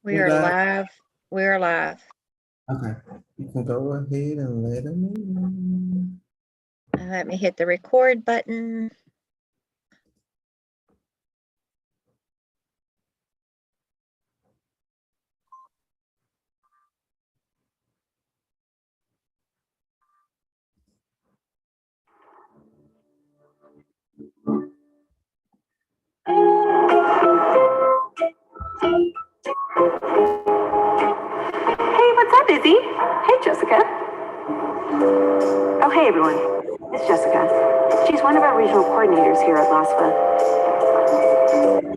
We are live. We are live. Okay, you can go ahead and let them in. Let me hit the record button. Hey, what's up, Izzy? Hey, Jessica. Oh, hey, everyone. It's Jessica. She's one of our regional coordinators here at LASFA.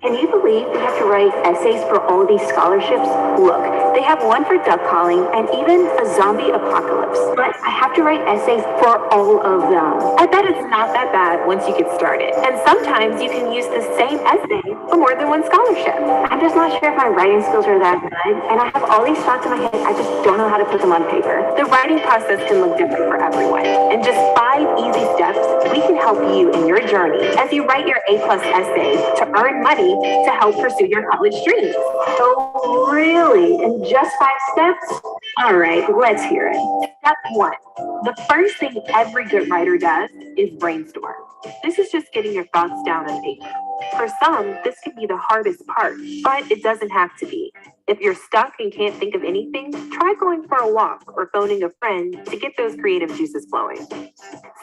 Can you believe they have to write essays for all these scholarships? Look, they have one for duck calling and even a zombie apocalypse. But I have to write essays for all of them. I bet it's not that bad once you get started. And sometimes you can use the same essay for more than one scholarship. I'm just not sure if my writing skills are that good. And I have all these thoughts in my head, I just don't know how to put them on paper. The writing process can look different for everyone. In just 5 easy steps, we can help you in your journey as you write your A+ essay to earn money to help pursue your college dreams. Oh, really? In just 5 steps? All right, let's hear it. Step 1. The first thing every good writer does is brainstorm. This is just getting your thoughts down on paper. For some, this can be the hardest part, but it doesn't have to be. If you're stuck and can't think of anything, try going for a walk or phoning a friend to get those creative juices flowing.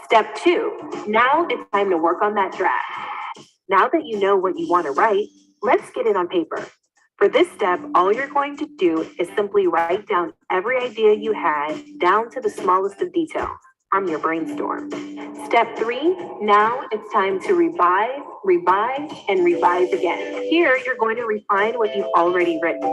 Step 2. Now it's time to work on that draft. Now that you know what you want to write, let's get it on paper. For this step, all you're going to do is simply write down every idea you had down to the smallest of details from your brainstorm. Step 3, now it's time to revise, and revise again. Here, you're going to refine what you've already written.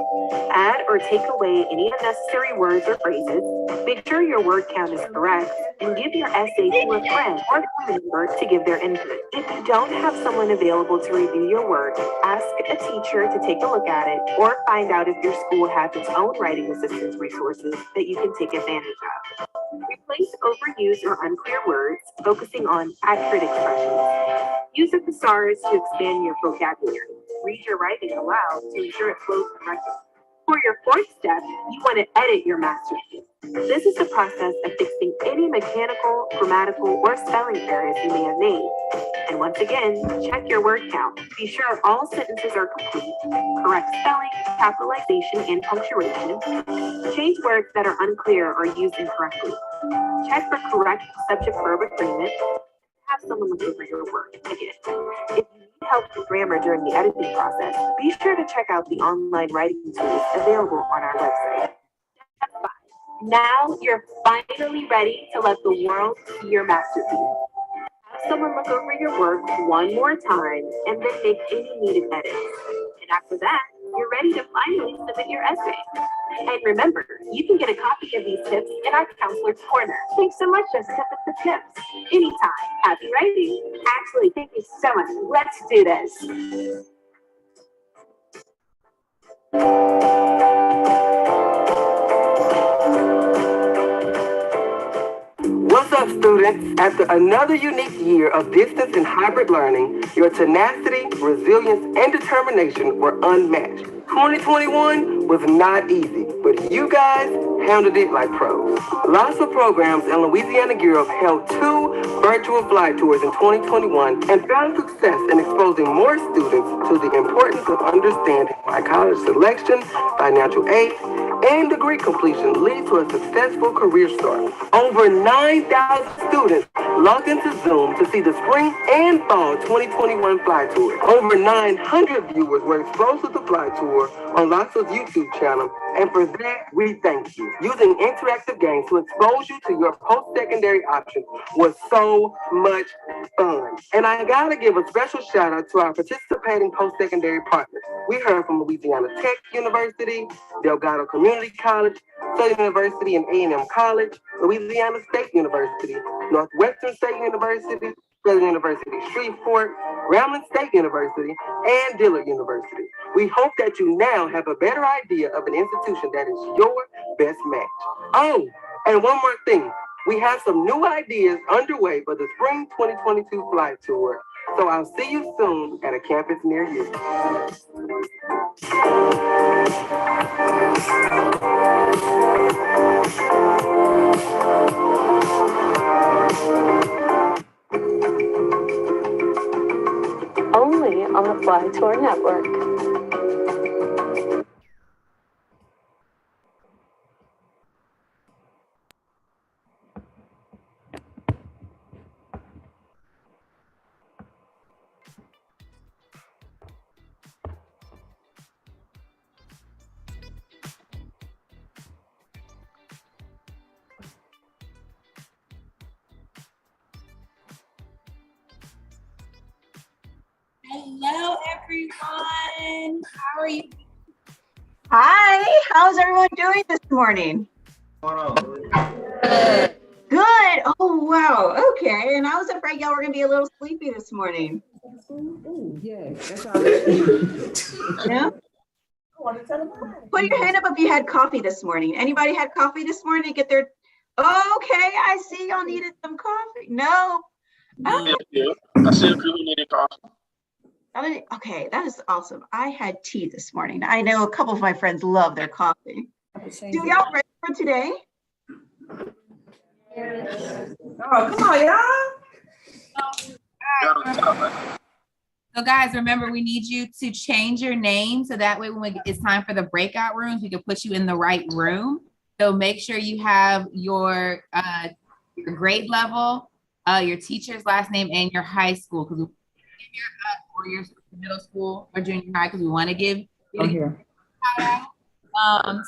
Add or take away any unnecessary words or phrases, make sure your word count is correct, and give your essay to a friend or family member to give their input. If you don't have someone available to review your work, ask a teacher to take a look at it, or find out if your school has its own writing assistance resources that you can take advantage of. Replace overused or unclear words, focusing on accurate expressions. Use a thesaurus to expand your vocabulary. Read your writing aloud to ensure it flows correctly. For your 4th step, you want to edit your masterpiece. This is the process of fixing any mechanical, grammatical, or spelling errors you may have made. And once again, check your word count. Be sure all sentences are complete, correct spelling, capitalization, and punctuation. Change words that are unclear or used incorrectly. Check for correct subject-verb agreement. Have someone look over your work again. If you need help with grammar during the editing process, be sure to check out the online writing tools available on our website. Step 5. Now you're finally ready to let the world see your masterpiece. Have someone look over your work one more time and then make any needed edits. And after that, you're ready to finally submit your essay. And remember, you can get a copy of these tips in our Counselor's Corner. Thanks so much, Jessica, for the tips. Anytime. Happy writing. Actually, thank you so much. Let's do this. What's up, students? After another unique year of distance and hybrid learning, your tenacity, resilience, and determination were unmatched. 2021 was not easy, but you guys handled it like pros. LASFA programs in Louisiana Europe held 2 virtual F.L.Y tours in 2021 and found success in exposing more students to the importance of understanding why college selection, financial aid, and degree completion lead to a successful career start. Over 9,000 students logged into Zoom to see the spring and fall 2021 F.L.Y tour. Over 900 viewers were exposed to the F.L.Y tour on LASFA's YouTube channel, and for that, we thank you. Using interactive games to expose you to your post-secondary options was so much fun. And I gotta give a special shout out to our participating post-secondary partners. We heard from Louisiana Tech University, Delgado Community College, Southern University and A&M College, Louisiana State University, Northwestern State University, Southern University Shreveport, Grambling State University, and Dillard University. We hope that you now have a better idea of an institution that is your best match. Oh, and one more thing. We have some new ideas underway for the Spring 2022 F.L.Y tour, so I'll see you soon at a campus near you. Only on the Fly Tour Network. Hello, everyone. How are you? Hi, how's everyone doing this morning? Good. Oh, wow. Okay. And I was afraid y'all were going to be a little sleepy this morning. Yeah, that's all. Yeah? Put your hand up if you had coffee this morning. Anybody had coffee this morning to get their... Oh, okay, I see y'all needed some coffee. No. Oh, Yeah, I see people needed coffee. okay, that is awesome. I had tea this morning. I know a couple of my friends love their coffee. Do y'all ready for today? Oh, come on, y'all. So guys, remember, we need you to change your name so that way when it's time for the breakout rooms, we can put you in the right room. So make sure you have your grade level, your teacher's last name, and your high school, because or your middle school or junior high, because we want to give you Here.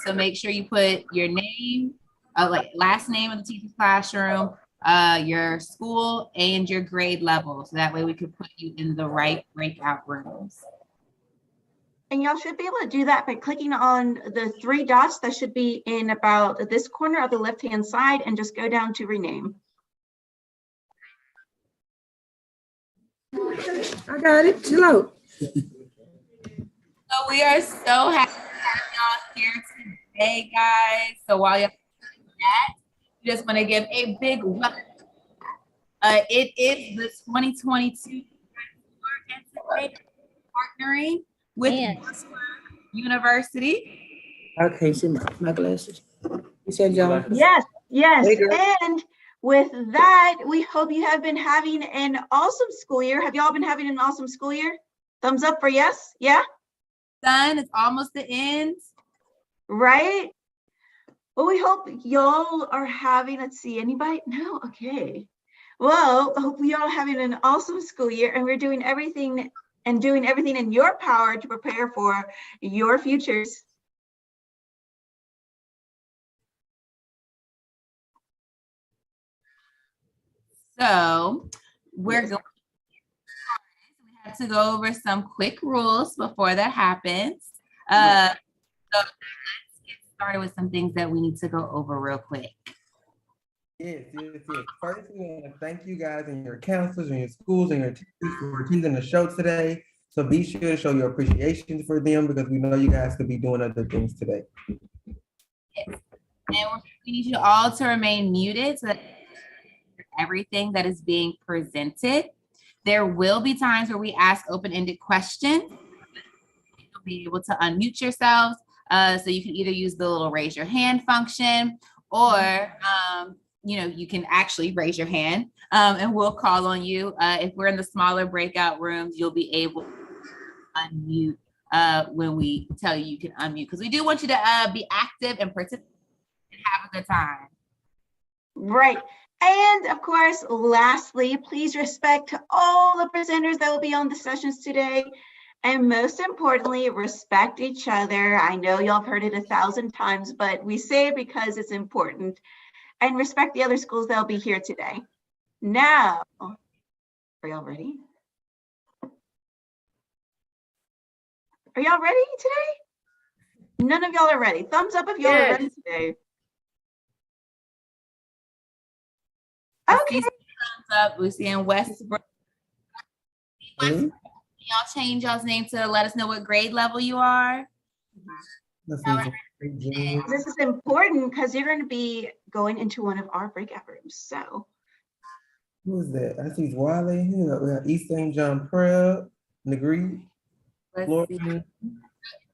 so make sure you put your name, like last name of the teacher's classroom, your school, and your grade level. So that way we can put you in the right breakout rooms. And y'all should be able to do that by clicking on the three dots that should be in about this corner of the left-hand side and just go down to rename. I got it. Chill out. So we are so happy to have y'all here today, guys. So while y'all doing that, we just want to give a big welcome. It is the 2022 partnering with University. Okay, see my glasses. You said y'all. Yes, yes. Hey, girl. And with that, we hope you have been having an awesome school year. Have y'all been having an awesome school year? Thumbs up for yes? Yeah? Done. It's almost the end. Right? Well, we hope y'all are having, let's see, anybody? No? Okay. Well, I hope y'all are having an awesome school year, and we're doing everything in your power to prepare for your futures. So we're going to go over some quick rules before that happens. So let's get started with some things that we need to go over real quick. Yes. First, we want to thank you guys and your counselors and your schools and your teachers for attending the show today. So be sure to show your appreciation for them, because we know you guys could be doing other things today. Yes. And we need you all to remain muted so that everything that is being presented. There will be times where we ask open-ended questions. You'll be able to unmute yourselves. So you can either use the little raise your hand function, or you can actually raise your hand and we'll call on you. If we're in the smaller breakout rooms, you'll be able to unmute when we tell you can unmute, because we do want you to be active and participate and have a good time. Right. And of course, lastly, please respect all the presenters that will be on the sessions today. And most importantly, respect each other. I know y'all have heard it 1,000 times, but we say it because it's important. And respect the other schools that'll be here today. Now, are y'all ready? Are y'all ready today? None of y'all are ready. Thumbs up if y'all are ready today. Okay. Thumbs up. We're seeing Westbrook. Y'all change y'all's name to let us know what grade level you are. This is important because you're going to be going into one of our breakout rooms. So Who is that? I see Wiley here. We have East St. John Prep, Negree, Let's Florida. see.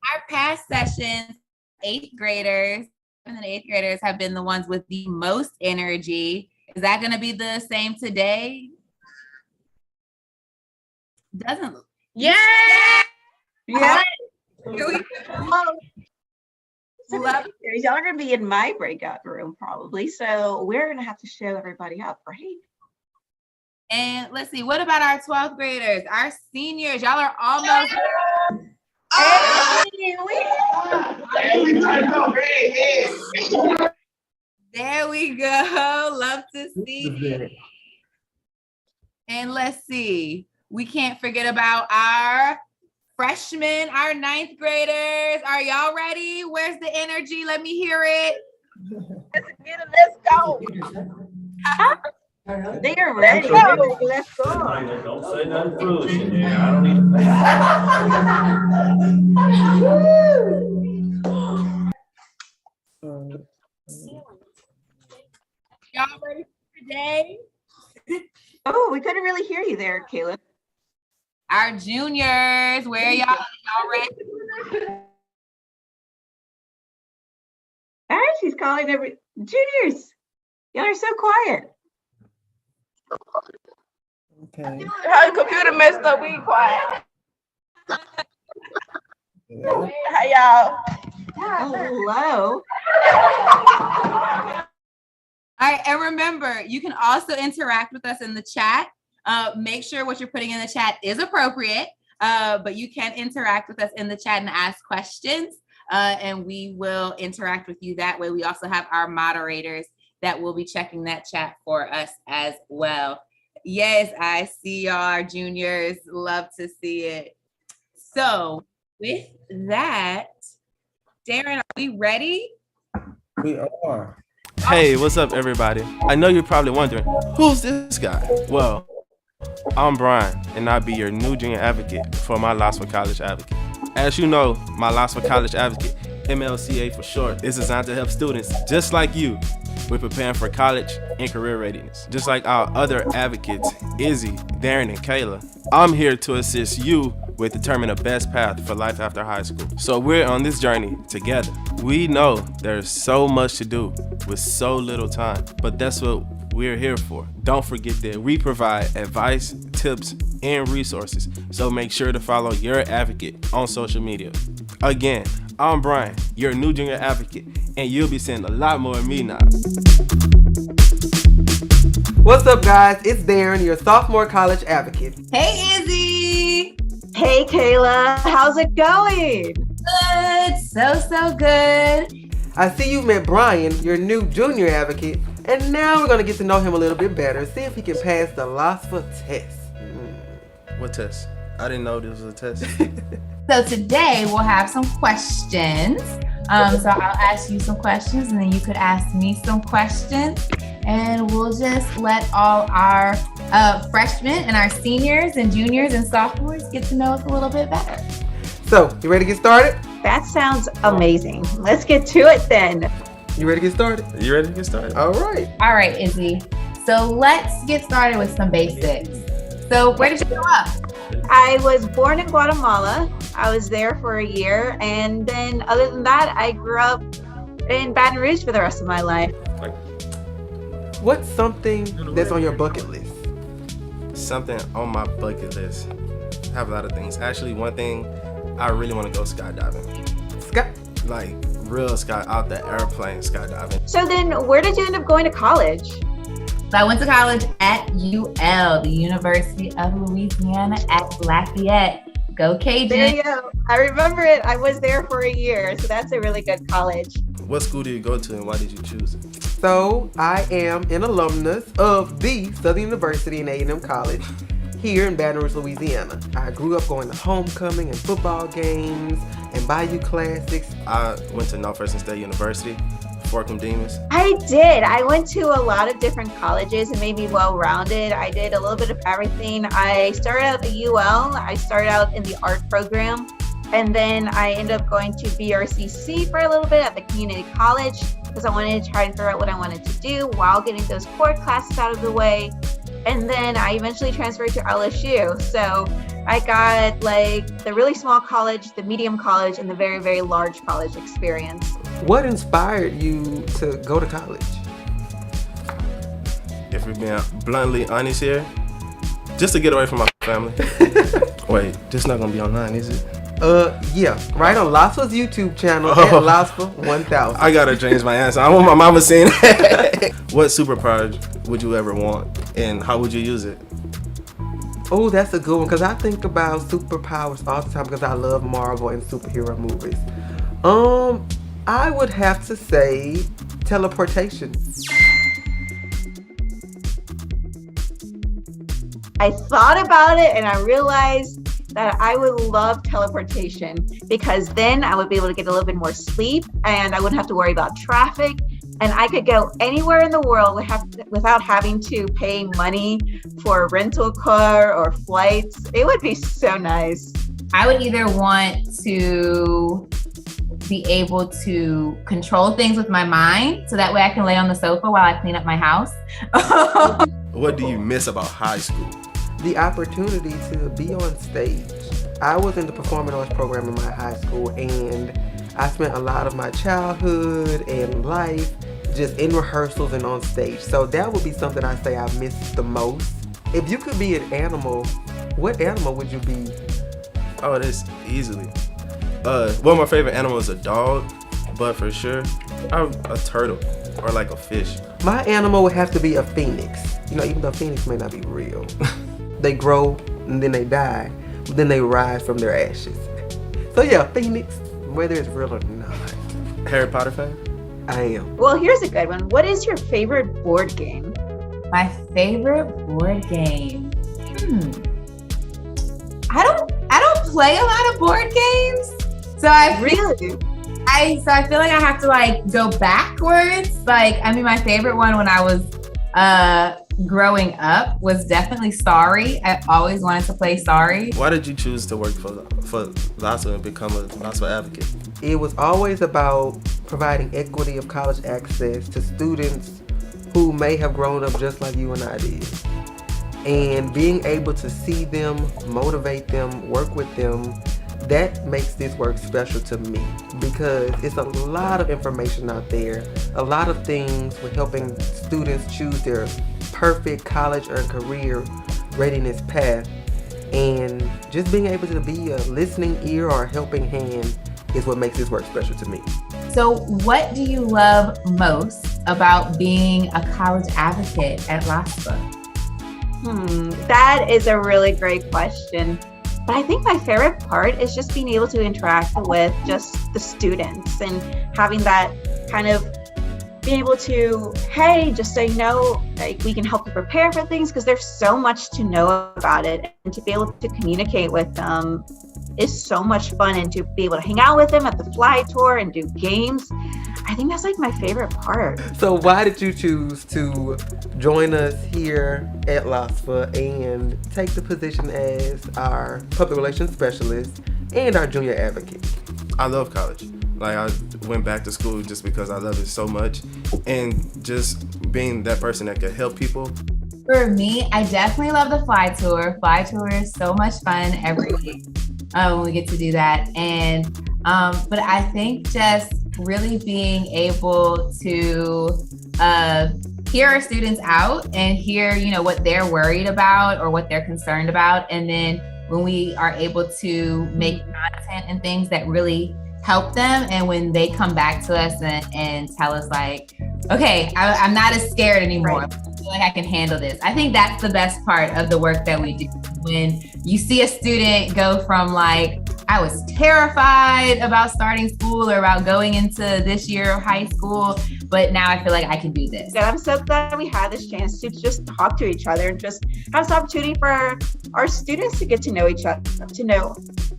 Our past sessions, 8th graders and the 8th graders have been the ones with the most energy. Is that going to be the same today? Doesn't look. Yeah. Yeah. Here we go. So Love y'all are going to be in my breakout room probably. So we're going to have to show everybody up, right? And let's see, what about our 12th graders, our seniors? Y'all are almost. There we go. Love to see it. And let's see, we can't forget about our freshmen, our 9th graders. Are y'all ready? Where's the energy? Let me hear it. Let's go. They are ready. Let's go. Don't say nothing foolish in there. I don't even. Y'all ready for today? Oh, we couldn't really hear you there, Caleb. Our juniors, where are y'all? Y'all ready? All right, she's calling juniors. Y'all are so quiet. Okay. How the computer messed up, we quiet. Hi, y'all. Hello. All right, and remember, you can also interact with us in the chat. Make sure what you're putting in the chat is appropriate, but you can interact with us in the chat and ask questions, and we will interact with you that way. We also have our moderators that will be checking that chat for us as well. Yes, I see y'all, juniors. Love to see it. So with that, Darren, are we ready? We are. Hey, what's up, everybody? I know you're probably wondering, who's this guy? Well, I'm Brian, and I'll be your new junior advocate for my Lost for College advocate. As you know, my Lost for College advocate, MLCA for short, is designed to help students just like you with preparing for college and career readiness. Just like our other advocates, Izzy, Darren, and Kayla, I'm here to assist you with determining the best path for life after high school. So we're on this journey together. We know there's so much to do with so little time, but that's what we're here for. Don't forget that we provide advice, tips, and resources, so make sure to follow your advocate on social media. Again, I'm Brian, your new junior advocate, and you'll be seeing a lot more of me now. What's up, guys? It's Darren, your sophomore college advocate. Hey, Izzy. Hey, Kayla. How's it going? Good. So good. I see you met Brian, your new junior advocate, and now we're going to get to know him a little bit better, see if he can pass the LOSFA test. What test? I didn't know this was a test. So today we'll have some questions. So I'll ask you some questions, and then you could ask me some questions, and we'll just let all our freshmen and our seniors and juniors and sophomores get to know us a little bit better. So, you ready to get started? That sounds amazing. Let's get to it then. You ready to get started? You ready to get started? All right. All right, Izzy. So let's get started with some basics. So where did you grow up? I was born in Guatemala. I was there for a year. And then other than that, I grew up in Baton Rouge for the rest of my life. What's something that's on your bucket list? Something on my bucket list. I have a lot of things. Actually, one thing, I really want to go skydiving. Like real out the airplane skydiving. So then where did you end up going to college? So I went to college at UL, the University of Louisiana at Lafayette. Go Cajun. There you go. I remember it. I was there for a year. So that's a really good college. What school did you go to and why did you choose it? So, I am an alumnus of the Southern University and A&M College here in Baton Rouge, Louisiana. I grew up going to homecoming and football games and Bayou Classics. I went to Northwestern State University, Forkham Demons. I did. I went to a lot of different colleges and made me well-rounded. I did a little bit of everything. I started out at UL. I started out in the art program. And then I ended up going to BRCC for a little bit at the community college because I wanted to try and figure out what I wanted to do while getting those core classes out of the way. And then I eventually transferred to LSU. So I got like the really small college, the medium college, and the very, very large college experience. What inspired you to go to college? If we're being bluntly honest here, just to get away from my family. Wait, this not gonna be online, is it? Yeah, right on Laspa's YouTube channel at Laspa 1000. I gotta change my answer. I want my mama saying that. What superpower would you ever want, and how would you use it? Oh, that's a good one, because I think about superpowers all the time because I love Marvel and superhero movies. I would have to say teleportation. I thought about it and I realized that I would love teleportation because then I would be able to get a little bit more sleep and I wouldn't have to worry about traffic. And I could go anywhere in the world without having to pay money for a rental car or flights. It would be so nice. I would either want to be able to control things with my mind so that way I can lay on the sofa while I clean up my house. What do you miss about high school? The opportunity to be on stage. I was in the performing arts program in my high school and I spent a lot of my childhood and life just in rehearsals and on stage. So that would be something I say I miss the most. If you could be an animal, what animal would you be? Oh, this easily. One of my favorite animals is a dog, but for sure, I'm a turtle or like a fish. My animal would have to be a phoenix. You know, even though phoenix may not be real. They grow and then they die, but then they rise from their ashes. So yeah, phoenix, whether it's real or not. Harry Potter fan? I am. Well, here's a good one. What is your favorite board game? My favorite board game. I don't play a lot of board games. So I feel like I have to like go backwards. Like, I mean, my favorite one when I was growing up was definitely Sorry. I always wanted to play Sorry. Why did you choose to work for LASPA and become a LASPA advocate? It was always about providing equity of college access to students who may have grown up just like you and I did. And being able to see them, motivate them, work with them, that makes this work special to me because it's a lot of information out there, a lot of things with helping students choose their perfect college or career readiness path. And just being able to be a listening ear or a helping hand is what makes this work special to me. So what do you love most about being a college advocate at LASPA? That is a really great question. But I think my favorite part is just being able to interact with just the students and having that kind of being able to, hey, just so you know, like we can help you prepare for things because there's so much to know about it. And to be able to communicate with them is so much fun, and to be able to hang out with them at the F.L.Y tour and do games. I think that's like my favorite part. So why did you choose to join us here at LASPA and take the position as our public relations specialist and our junior advocate? I love college. Like, I went back to school just because I love it so much, and just being that person that could help people. For me, I definitely love the F.L.Y tour. F.L.Y tour is so much fun every week when we get to do that. And but I think just really being able to hear our students out and hear, you know, what they're worried about or what they're concerned about, and then when we are able to make content and things that really help them, and when they come back to us and tell us like, okay, I'm not as scared anymore. Right. I feel like I can handle this. I think that's the best part of the work that we do. When you see a student go from like, I was terrified about starting school or about going into this year of high school, but now I feel like I can do this. And I'm so glad we had this chance to just talk to each other and just have this opportunity for our students to get to know each other, to know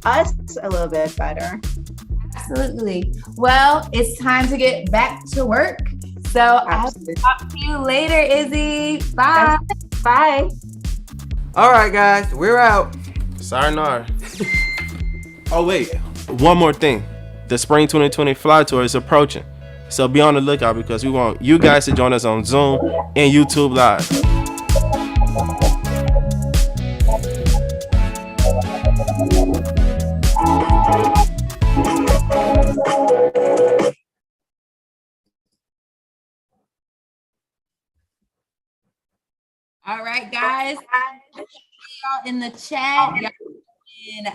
us a little bit better. Absolutely. Well, it's time to get back to work. So I'll talk to you later, Izzy. Bye. Bye. All right, guys, we're out. Sayonara. Oh, wait. One more thing. The Spring 2020 F.L.Y tour is approaching. So be on the lookout because we want you guys to join us on Zoom and YouTube Live. All right, guys. Y'all in the chat. Y'all been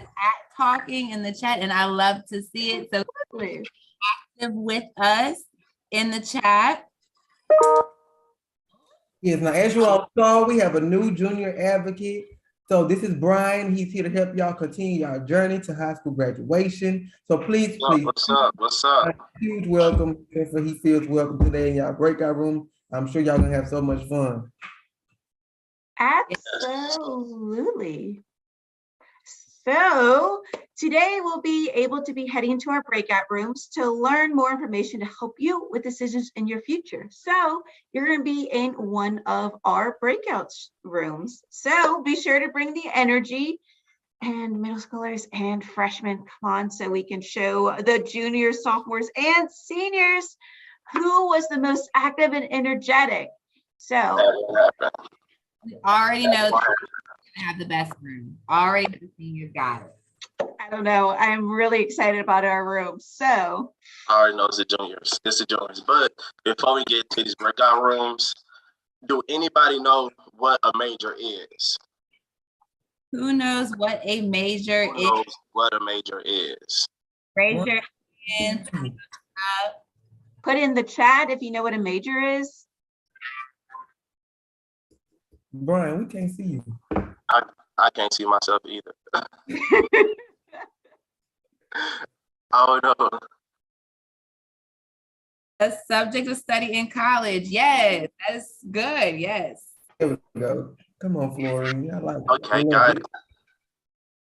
talking in the chat, and I love to see it. So active with us in the chat. Yes, now as you all saw, we have a new junior advocate. So this is Brian. He's here to help y'all continue your journey to high school graduation. So please, What's up? What's up? a huge welcome. If he feels welcome today in y'all breakout room. I'm sure y'all gonna have so much fun. Absolutely. So today we'll be able to be heading to our breakout rooms to learn more information to help you with decisions in your future. So you're going to be in one of our breakout rooms. So be sure to bring the energy, and middle schoolers and freshmen, come on, so we can show the juniors, sophomores, and seniors who was the most active and energetic. So we already know have the best room. Already the seniors got it. I don't know. I'm really excited about our room. So I already know it's the juniors. It's the juniors. But before we get to these breakout rooms, do anybody know what a major is? Who knows what a major Who is? knows what a major is? Raise your hand. put in the chat if you know what a major is. Brian, we can't see you. I can't see myself either. Oh no. A subject of study in college. Yes, that's good. Yes. There we go. Come on, Florian. I like it. Okay, got it.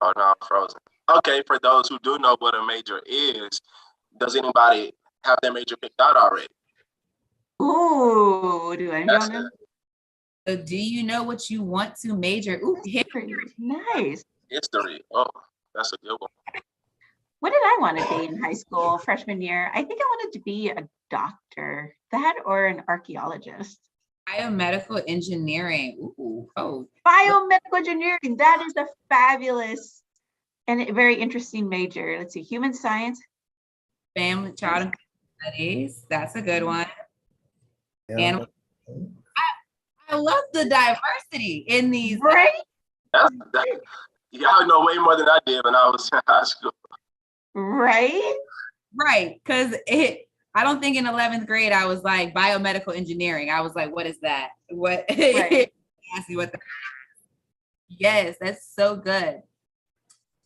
Oh no, I'm frozen. Okay, for those who do know what a major is, does anybody have their major picked out already? Ooh, do anyone know? So do you know what you want to major? Ooh, history. Nice. History. Oh, that's a good one. What did I want to be in high school freshman year? I think I wanted to be a doctor, that or an archaeologist. Biomedical engineering. Ooh, oh. Biomedical engineering. That is a fabulous and a very interesting major. Let's see, human science. Family, child and studies. That's a good one. Yeah. And I love the diversity in these. Right? Y'all know way more than I did when I was in high school. Right? Right. Because I don't think in 11th grade I was like biomedical engineering. I was like, what is that? What? Right. Ask me what. Yes, that's so good.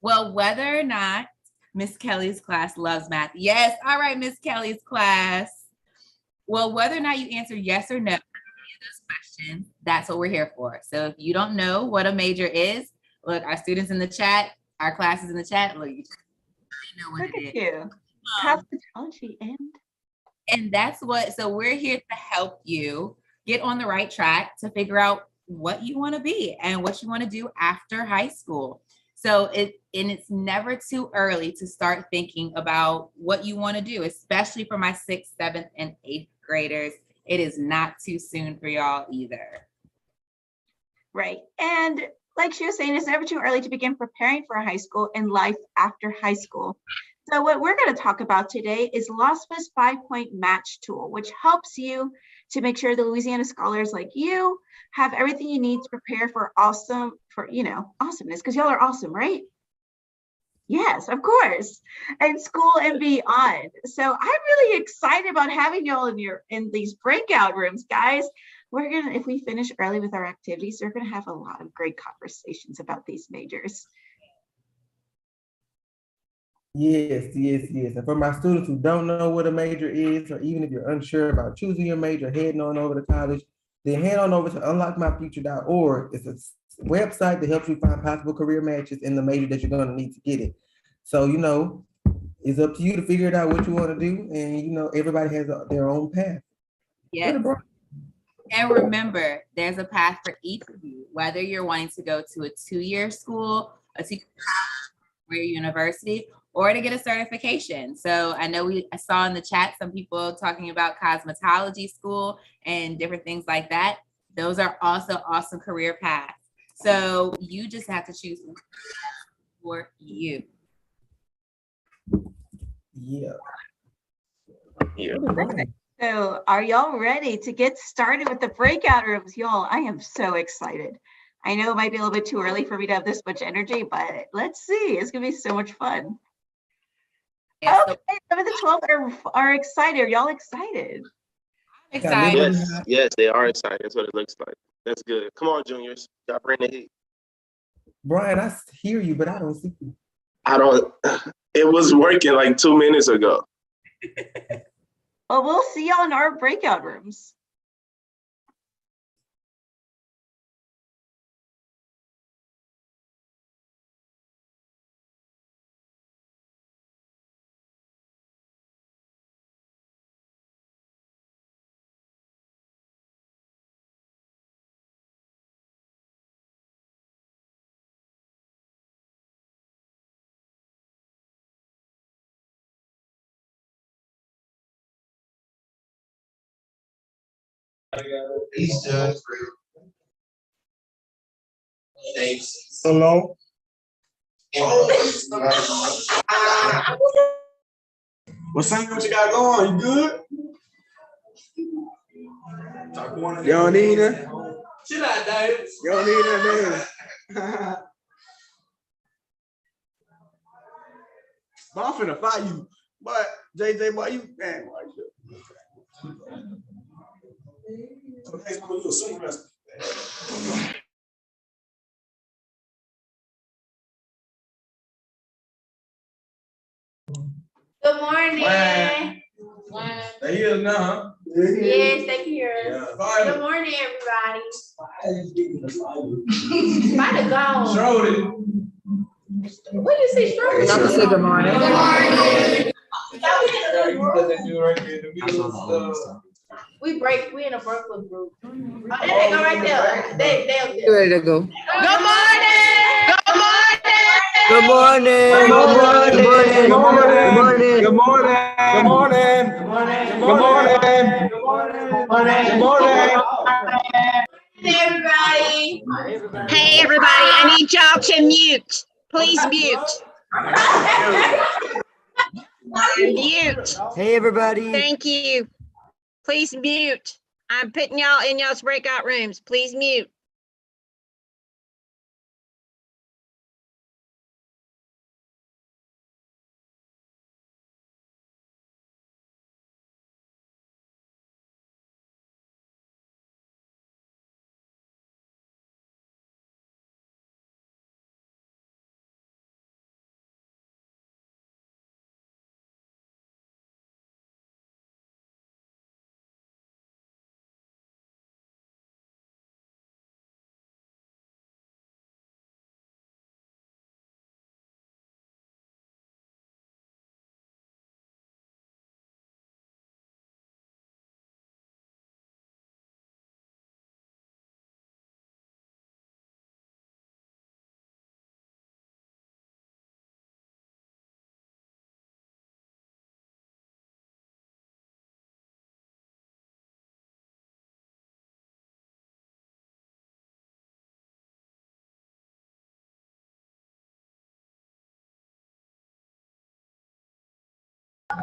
Well, whether or not Miss Kelly's class loves math. Yes. All right, Miss Kelly's class. Well, whether or not you answer yes or no to those questions, that's what we're here for. So if you don't know what a major is, look, our students in the chat, our classes in the chat, look, you know what Look it at is. you. Cosmetology And that's what, so we're here to help you get on the right track to figure out what you want to be and what you want to do after high school. So it's never too early to start thinking about what you want to do, especially for my 6th, 7th, and 8th graders. It is not too soon for y'all either. Right. And like she was saying, it's never too early to begin preparing for high school and life after high school. So what we're going to talk about today is LAWSPA's 5-point match tool, which helps you to make sure the Louisiana scholars like you have everything you need to prepare for awesomeness, because y'all are awesome, right? Yes, of course. And school and beyond. So I'm really excited about having y'all in these breakout rooms, guys. We're gonna, if we finish early with our activities, we're gonna have a lot of great conversations about these majors. Yes. And for my students who don't know what a major is, or even if you're unsure about choosing your major, heading on over to college, then head on over to unlockmyfuture.org. It's a website that helps you find possible career matches in the major that you're going to need to get it. So, it's up to you to figure it out what you want to do. And, everybody has their own path. Yes. And remember, there's a path for each of you, whether you're wanting to go to a 2-year school, a 2-year university, or to get a certification. So I know I saw in the chat some people talking about cosmetology school and different things like that. Those are also awesome career paths. So you just have to choose for you. Yeah. Yeah. So are y'all ready to get started with the breakout rooms? Y'all, I am so excited. I know it might be a little bit too early for me to have this much energy, but let's see. It's gonna be so much fun. Yes, so Okay, some of the 12 are excited. Are y'all excited? I'm excited. Yes, yes, they are excited. That's what it looks like. That's good. Come on, juniors. Y'all bring the heat. Brian, I hear you, but I don't see you. I don't. It was working like 2 minutes ago. Well, we'll see y'all in our breakout rooms. Hello. What's up? What you got going? You good? You don't need it? Chill out, Dave. You don't need that, Dave. But I'm finna fight you. But JJ, boy, you man, boy, Good morning. they here now. Yes, they here. Good morning, everybody. Might have gone. Shorty. What you say, Strawberry? Y'all can say good morning. Good morning. We in a Brooklyn group. Oh, there they go right there. They Ready to go. Good morning. Good morning. Good morning. Good morning. Good morning. Good morning. Good morning. Good morning. Good morning. Good morning. Everybody. Hey, everybody, I need y'all to mute. Please mute. Mute. Hey, everybody. Thank you. Please mute. I'm putting y'all in y'all's breakout rooms. Please mute.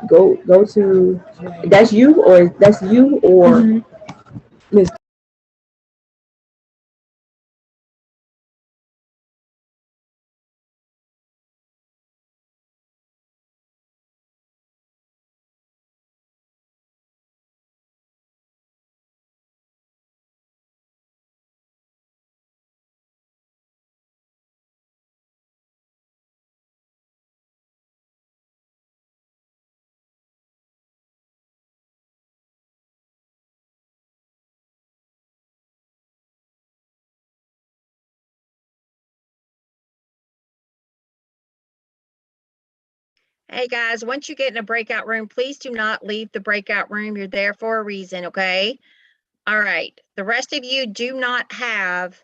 Go to, that's you or Miss. Hey, guys, once you get in a breakout room, please do not leave the breakout room. You're there for a reason, okay? All right. The rest of you do not have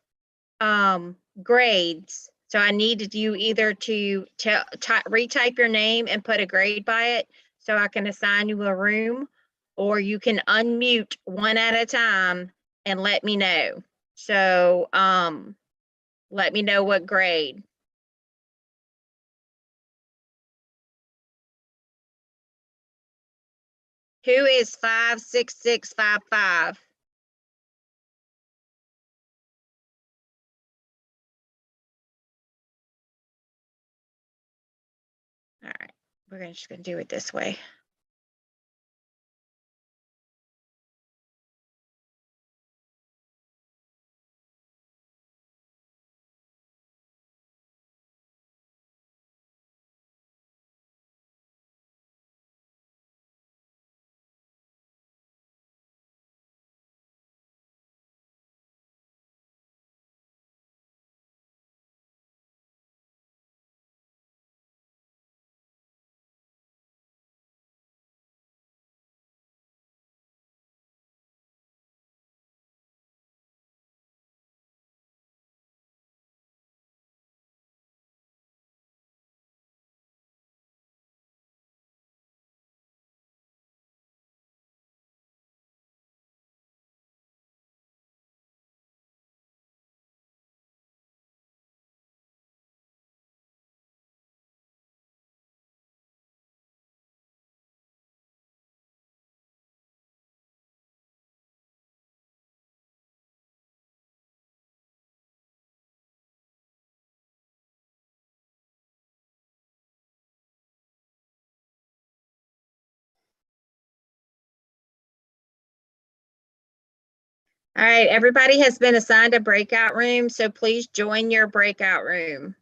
grades. So I needed you either to retype your name and put a grade by it so I can assign you a room, or you can unmute one at a time and let me know. So let me know what grade. Who is 56655? All right, we're just gonna do it this way. All right, everybody has been assigned a breakout room, so please join your breakout room.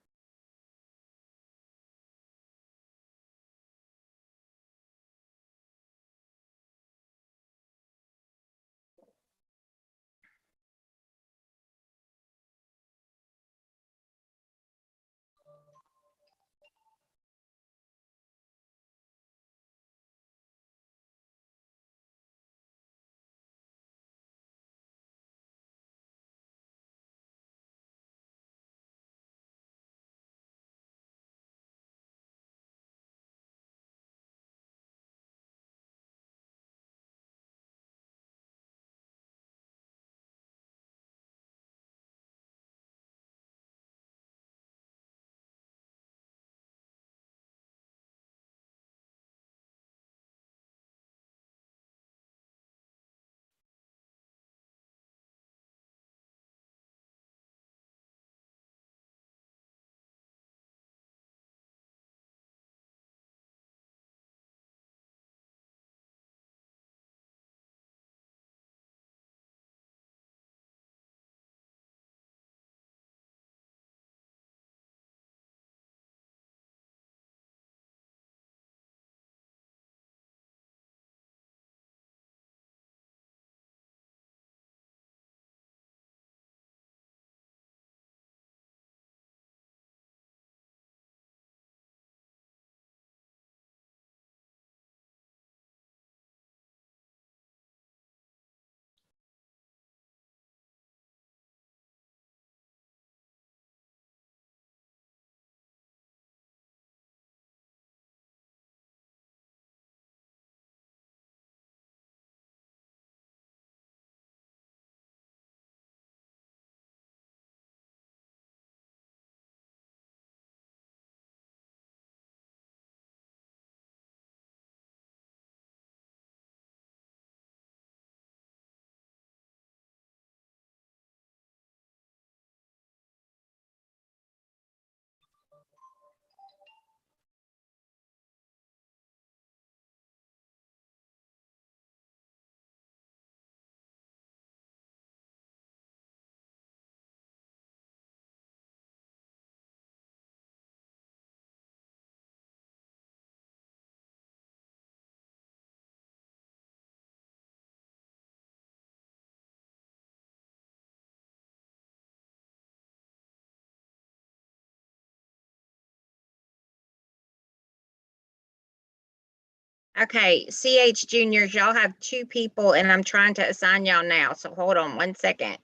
Okay, CH juniors, y'all have 2 people and I'm trying to assign y'all now. So hold on 1 second.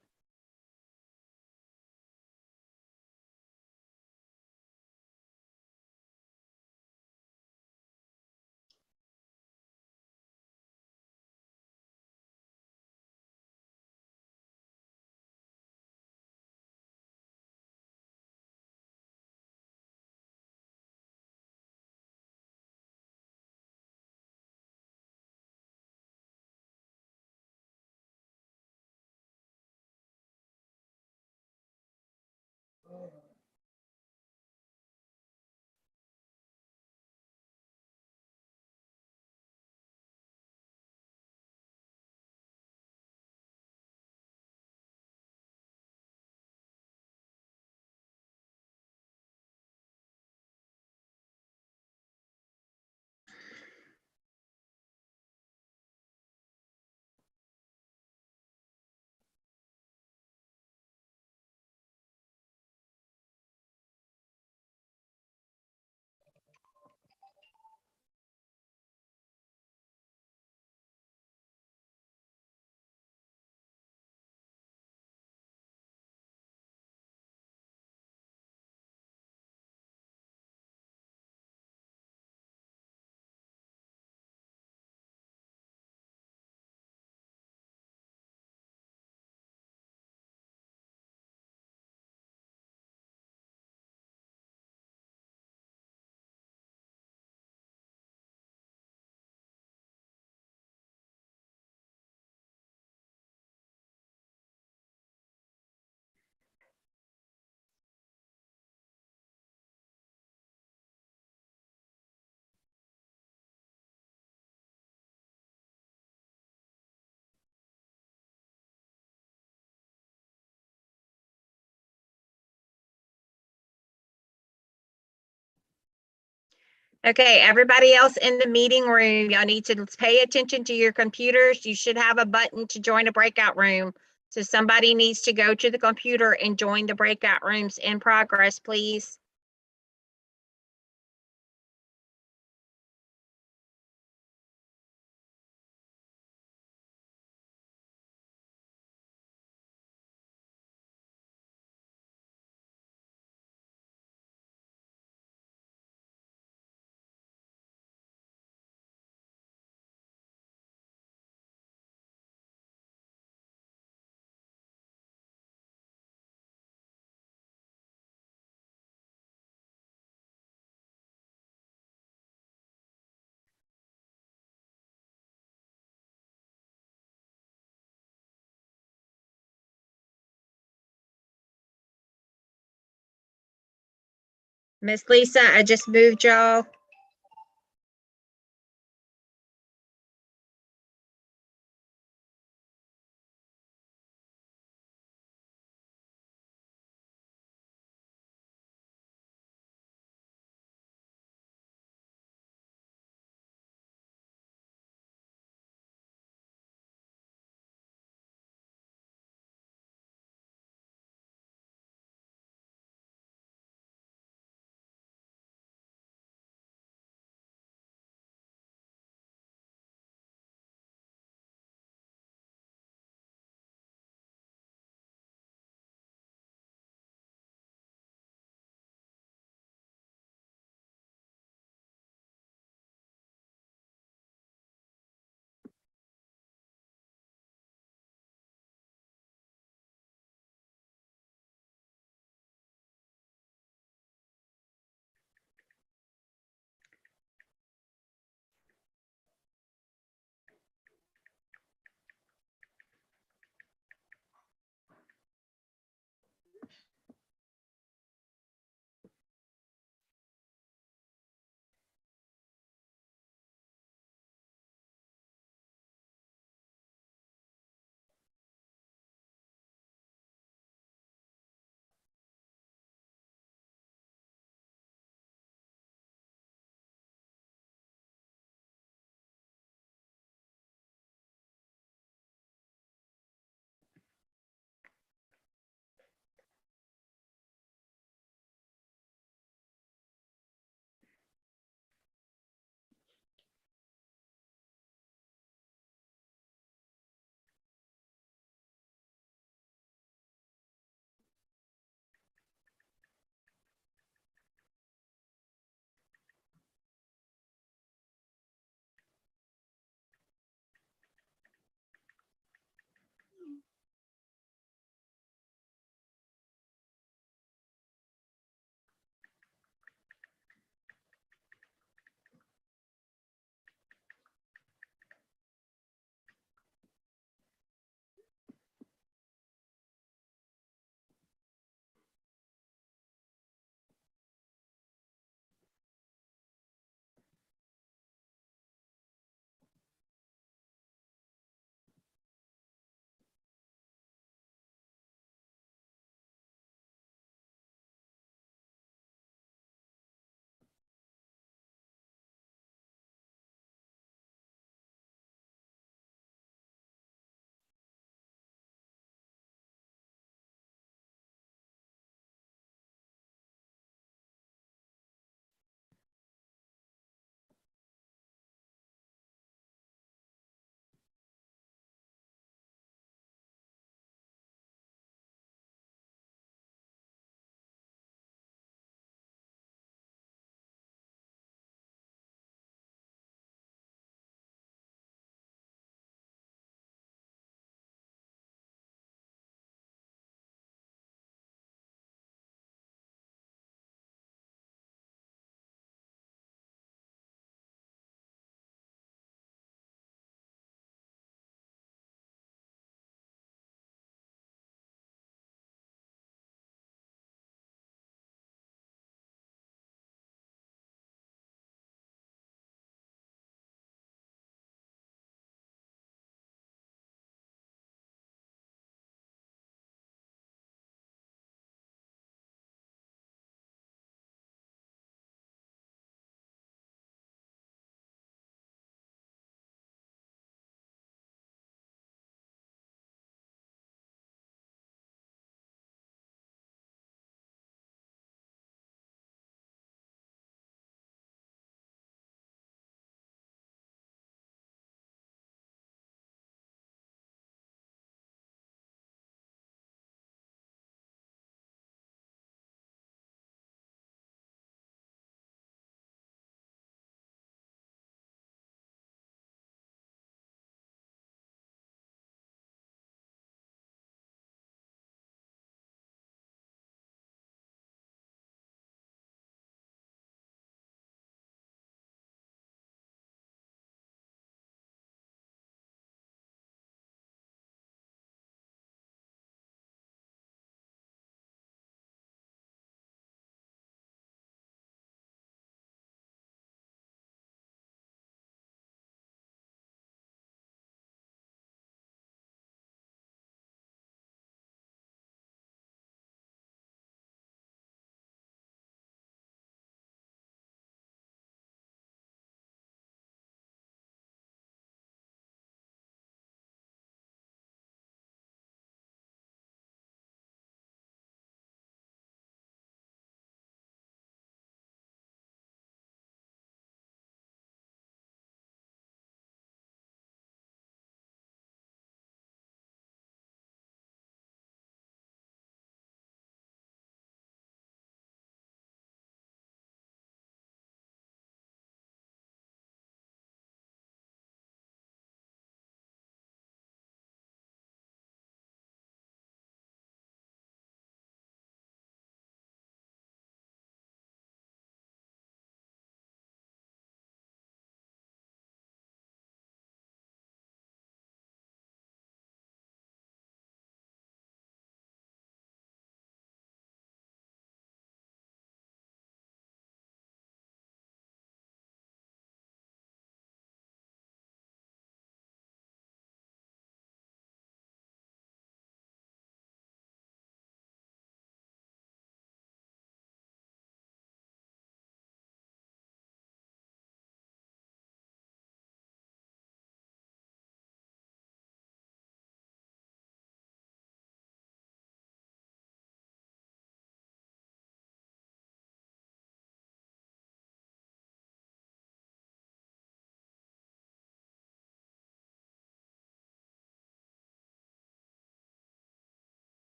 Okay, everybody else in the meeting room, y'all need to pay attention to your computers. You should have a button to join a breakout room. So somebody needs to go to the computer and join the breakout rooms in progress, please. Miss Lisa, I just moved y'all.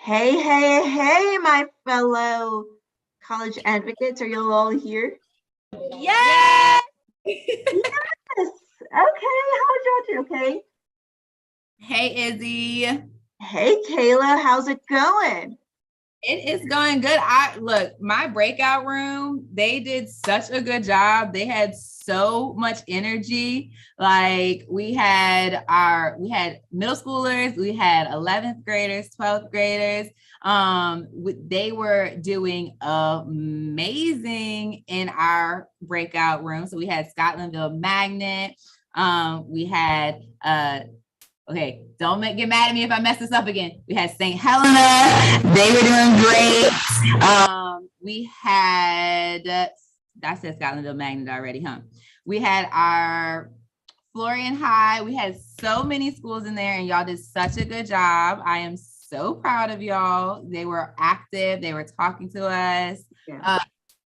Hey, my fellow college advocates. Are you all here? Yes. Yes. Okay. How are y'all doing? Okay. Hey, Izzy. Hey, Kayla. How's it going? It is going good. Look, my breakout room, they did such a good job. They had so much energy. Like we had middle schoolers, we had 11th graders, 12th graders. They were doing amazing in our breakout room. So we had Scotlandville Magnet. We had okay, don't get mad at me if I mess this up again. We had St. Helena. They were doing great. We had, I said Scotlandville Magnet already, huh? We had our Florian High. We had so many schools in there and y'all did such a good job. I am so proud of y'all. They were active. They were talking to us. Yeah.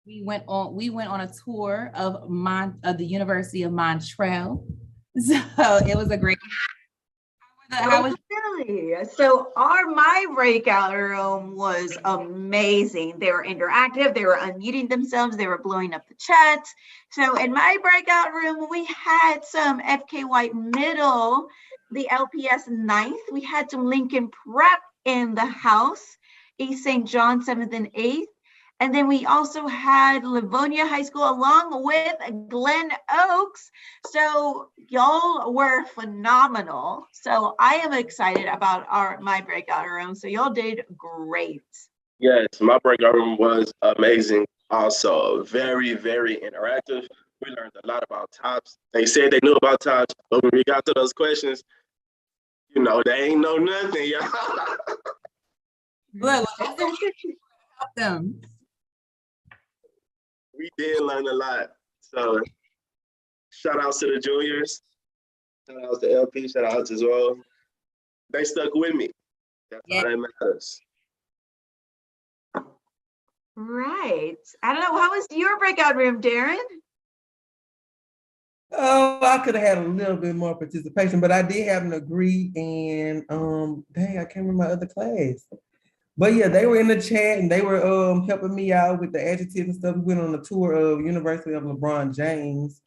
We went on a tour of the University of Montreal. So it was a great. Really? So my breakout room was amazing. They were interactive. They were unmuting themselves. They were blowing up the chats. So in my breakout room, we had some F.L.Y middle, the LPS 9th. We had some Lincoln Prep in the house, East St. John 7th and 8th. And then we also had Livonia High School along with Glen Oaks. So y'all were phenomenal. So I am excited about my breakout room. So y'all did great. Yes, my breakout room was amazing. Also, very, very interactive. We learned a lot about tops. They said they knew about tops, but when we got to those questions, they ain't know nothing, y'all. Look, them. We did learn a lot. So shout outs to the juniors. Shout outs to LP. Shout outs as well. They stuck with me. That's all that matters. Right. I don't know. How was your breakout room, Darren? Oh, I could have had a little bit more participation, but I did have an agree and dang, I can't remember my other class. But yeah, they were in the chat and they were helping me out with the adjectives and stuff. We went on a tour of University of LeBron James,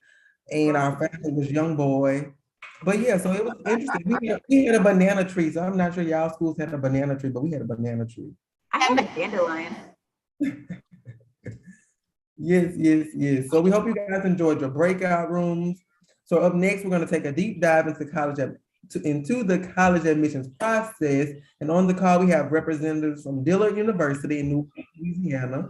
and our faculty was young boy. But yeah, so it was interesting. We had a banana tree, so I'm not sure y'all schools had a banana tree, but we had a banana tree. I had a dandelion. Yes. So we hope you guys enjoyed your breakout rooms. So up next, we're going to take a deep dive into the college admissions process. And on the call, we have representatives from Dillard University in Louisiana.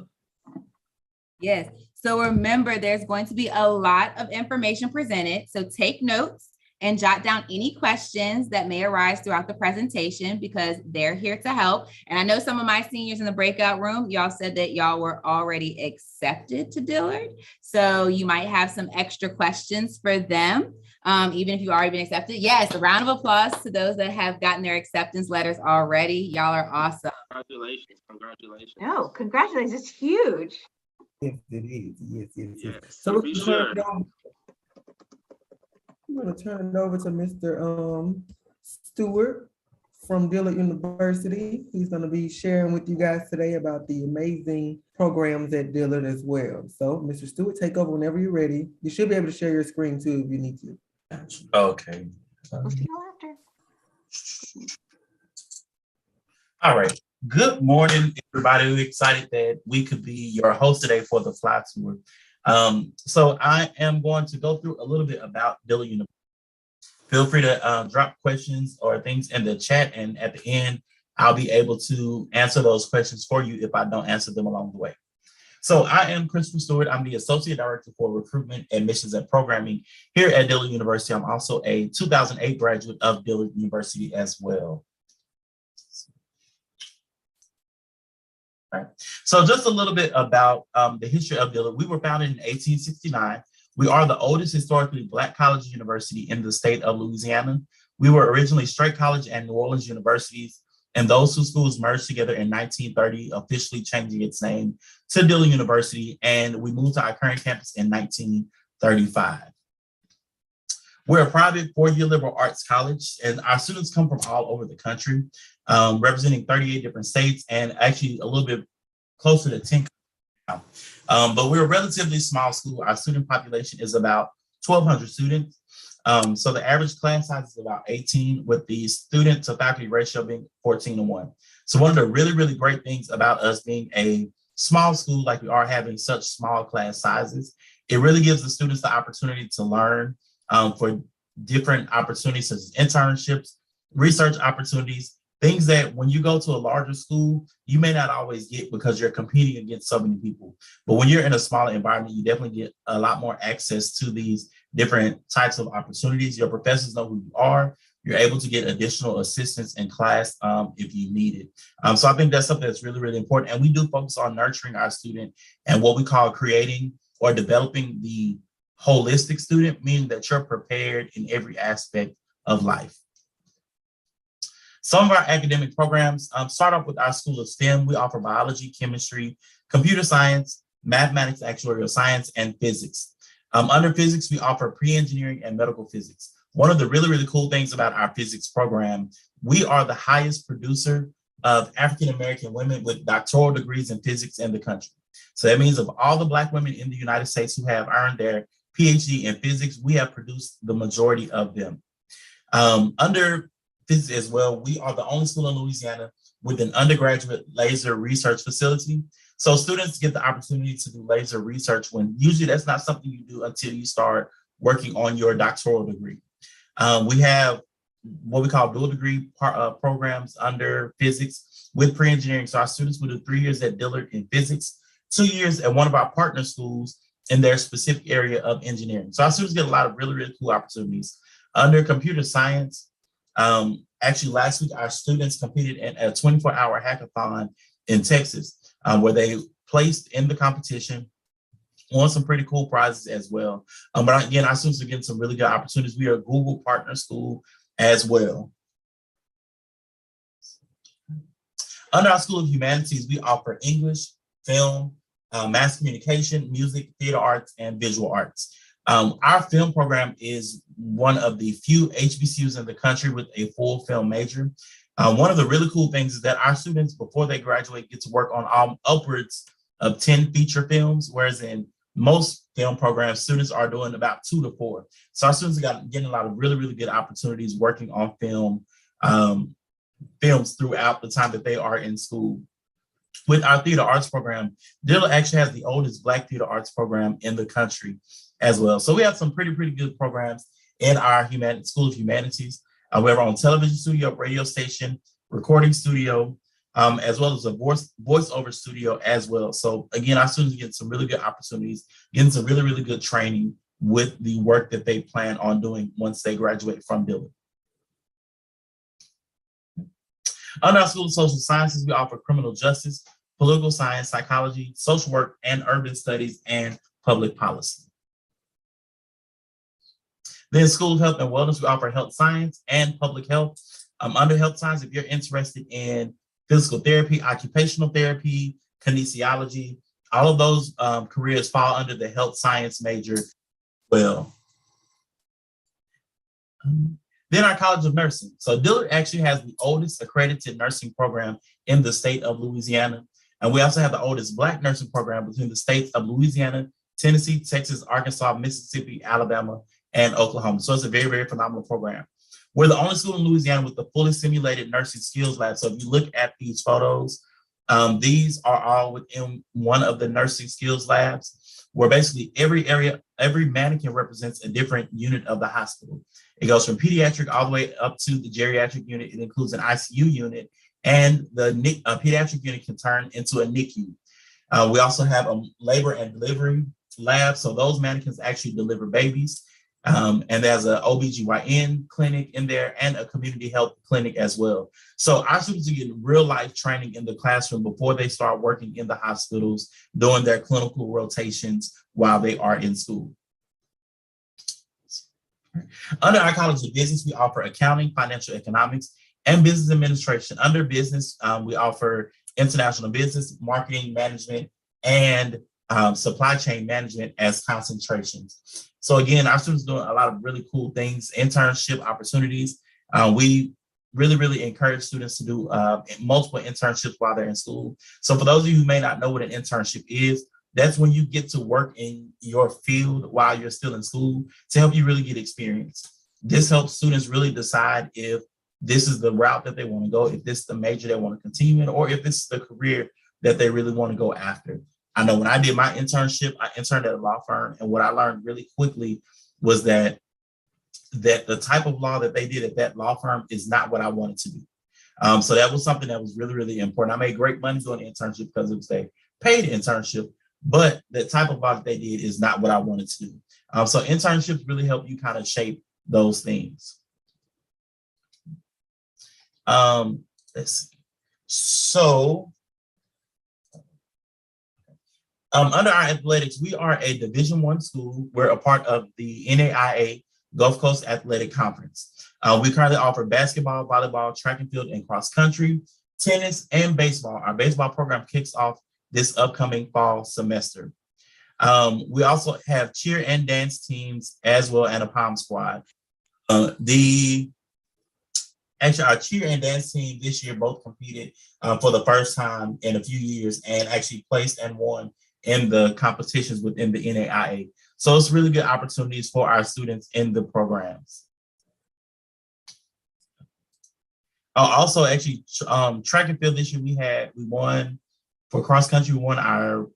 Yes. So remember, there's going to be a lot of information presented. So take notes and jot down any questions that may arise throughout the presentation because they're here to help. And I know some of my seniors in the breakout room, y'all said that y'all were already accepted to Dillard. So you might have some extra questions for them. Even if you've already been accepted. Yes, a round of applause to those that have gotten their acceptance letters already. Y'all are awesome. Congratulations. No, congratulations. It's huge. Yes, it is. Yes. So So be sure. I'm going to turn it over to Mr. Stewart from Dillard University. He's going to be sharing with you guys today about the amazing programs at Dillard as well. So, Mr. Stewart, take over whenever you're ready. You should be able to share your screen too if you need to. Okay. We'll see you after. All right. Good morning, everybody. We're excited that we could be your host today for the Fly Tour. So I am going to go through a little bit about Dillard University. Feel free to drop questions or things in the chat, and at the end, I'll be able to answer those questions for you if I don't answer them along the way. So I am Christopher Stewart. I'm the Associate Director for Recruitment, Admissions, and Programming here at Dillard University. I'm also a 2008 graduate of Dillard University as well. Right. So just a little bit about the history of Dillard. We were founded in 1869. We are the oldest historically Black college university in the state of Louisiana. We were originally Straight College and New Orleans universities, and those two schools merged together in 1930, officially changing its name to Dillard University, and we moved to our current campus in 1935. We're a private four-year liberal arts college, and our students come from all over the country, representing 38 different states and actually a little bit closer to 10 now. But we're a relatively small school. Our student population is about 1,200 students. So the average class size is about 18, with the student to faculty ratio being 14:1. So one of the really, really great things about us being a small school, like we are having such small class sizes, it really gives the students the opportunity to learn for different opportunities such as internships, research opportunities, things that when you go to a larger school, you may not always get because you're competing against so many people. But when you're in a smaller environment, you definitely get a lot more access to these different types of opportunities. Your professors know who you are. You're able to get additional assistance in class if you need it. So I think that's something that's really, really important. And we do focus on nurturing our student and what we call creating or developing the holistic student, meaning that you're prepared in every aspect of life. Some of our academic programs start off with our School of STEM. We offer biology, chemistry, computer science, mathematics, actuarial science, and physics. Under physics, we offer pre-engineering and medical physics. One of the really, really cool things about our physics program, we are the highest producer of African-American women with doctoral degrees in physics in the country. So that means of all the Black women in the United States who have earned their PhD in physics, we have produced the majority of them. Under physics as well, we are the only school in Louisiana with an undergraduate laser research facility. So students get the opportunity to do laser research when usually that's not something you do until you start working on your doctoral degree. We have what we call dual degree programs under physics with pre-engineering. So our students will do 3 years at Dillard in physics, 2 years at one of our partner schools in their specific area of engineering. So our students get a lot of really, really cool opportunities. Under computer science, actually last week, our students competed in a 24-hour hackathon in Texas, where they placed in the competition, won some pretty cool prizes as well. But again, our students are getting some really good opportunities. We are a Google partner school as well. Under our School of Humanities, we offer English, film, mass communication, music, theater arts, and visual arts. Our film program is one of the few HBCUs in the country with a full film major. One of the really cool things is that our students, before they graduate, get to work on upwards of 10 feature films, whereas in most film programs, students are doing about 2 to 4. So our students are getting a lot of really, really good opportunities working on films throughout the time that they are in school. With our theater arts program, Dillard actually has the oldest Black theater arts program in the country as well. So we have some pretty good programs in our School of Humanities. We have our own television studio, radio station, recording studio, as well as a voiceover studio as well. So again, our students get some really good opportunities, getting some really, really good training with the work that they plan on doing once they graduate from Dillard. Under our School of Social Sciences, we offer criminal justice, political science, psychology, social work, and urban studies, and public policy. Then School of Health and Wellness, we offer health science and public health. Under health science, if you're interested in physical therapy, occupational therapy, kinesiology, all of those careers fall under the health science major well. Then our College of Nursing. So Dillard actually has the oldest accredited nursing program in the state of Louisiana. And we also have the oldest Black nursing program between the states of Louisiana, Tennessee, Texas, Arkansas, Mississippi, Alabama, and Oklahoma. So it's a very, very phenomenal program. We're the only school in Louisiana with the fully simulated nursing skills lab. So if you look at these photos, these are all within one of the nursing skills labs, where basically every mannequin represents a different unit of the hospital. It goes from pediatric all the way up to the geriatric unit. It includes an ICU unit, and the pediatric unit can turn into a NICU. We also have a labor and delivery lab. So those mannequins actually deliver babies. And there's an OBGYN clinic in there and a community health clinic as well. So our students are getting real life training in the classroom before they start working in the hospitals, doing their clinical rotations while they are in school. Under our College of Business, we offer accounting, financial economics, and business administration. Under business, we offer international business, marketing, management, and supply chain management as concentrations. So again, our students doing a lot of really cool things, internship opportunities. We really encourage students to do multiple internships while they're in school. So for those of you who may not know what an internship is, that's when you get to work in your field while you're still in school to help you really get experience. This helps students really decide if this is the route that they want to go, if this is the major they want to continue in, or if this is the career that they really want to go after. I know when I did my internship, I interned at a law firm, and what I learned really quickly was that the type of law that they did at that law firm is not what I wanted to do. So that was something that was really important. I made great money doing the internship because it was a paid internship, but the type of law that they did is not what I wanted to do. So internships really help you kind of shape those things. Let's see. So under our athletics, we are a Division I school. We're a part of the NAIA Gulf Coast Athletic Conference. We currently offer basketball, volleyball, track and field, and cross country, tennis, and baseball. Our baseball program kicks off this upcoming fall semester. We also have cheer and dance teams as well, and a pom squad. Actually, our cheer and dance team this year both competed for the first time in a few years and actually placed and won in the competitions within the NAIA. So it's really good opportunities for our students in the programs. Also, actually, track and field this year we won for cross country. We won our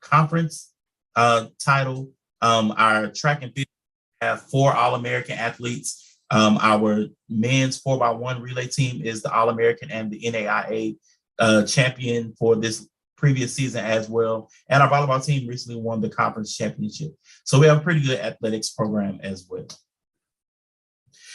conference title. Our track and field have 4 All-American athletes. Our men's 4x1 relay team is the All-American and the NAIA champion for this previous season as well. And our volleyball team recently won the conference championship. So we have a pretty good athletics program as well.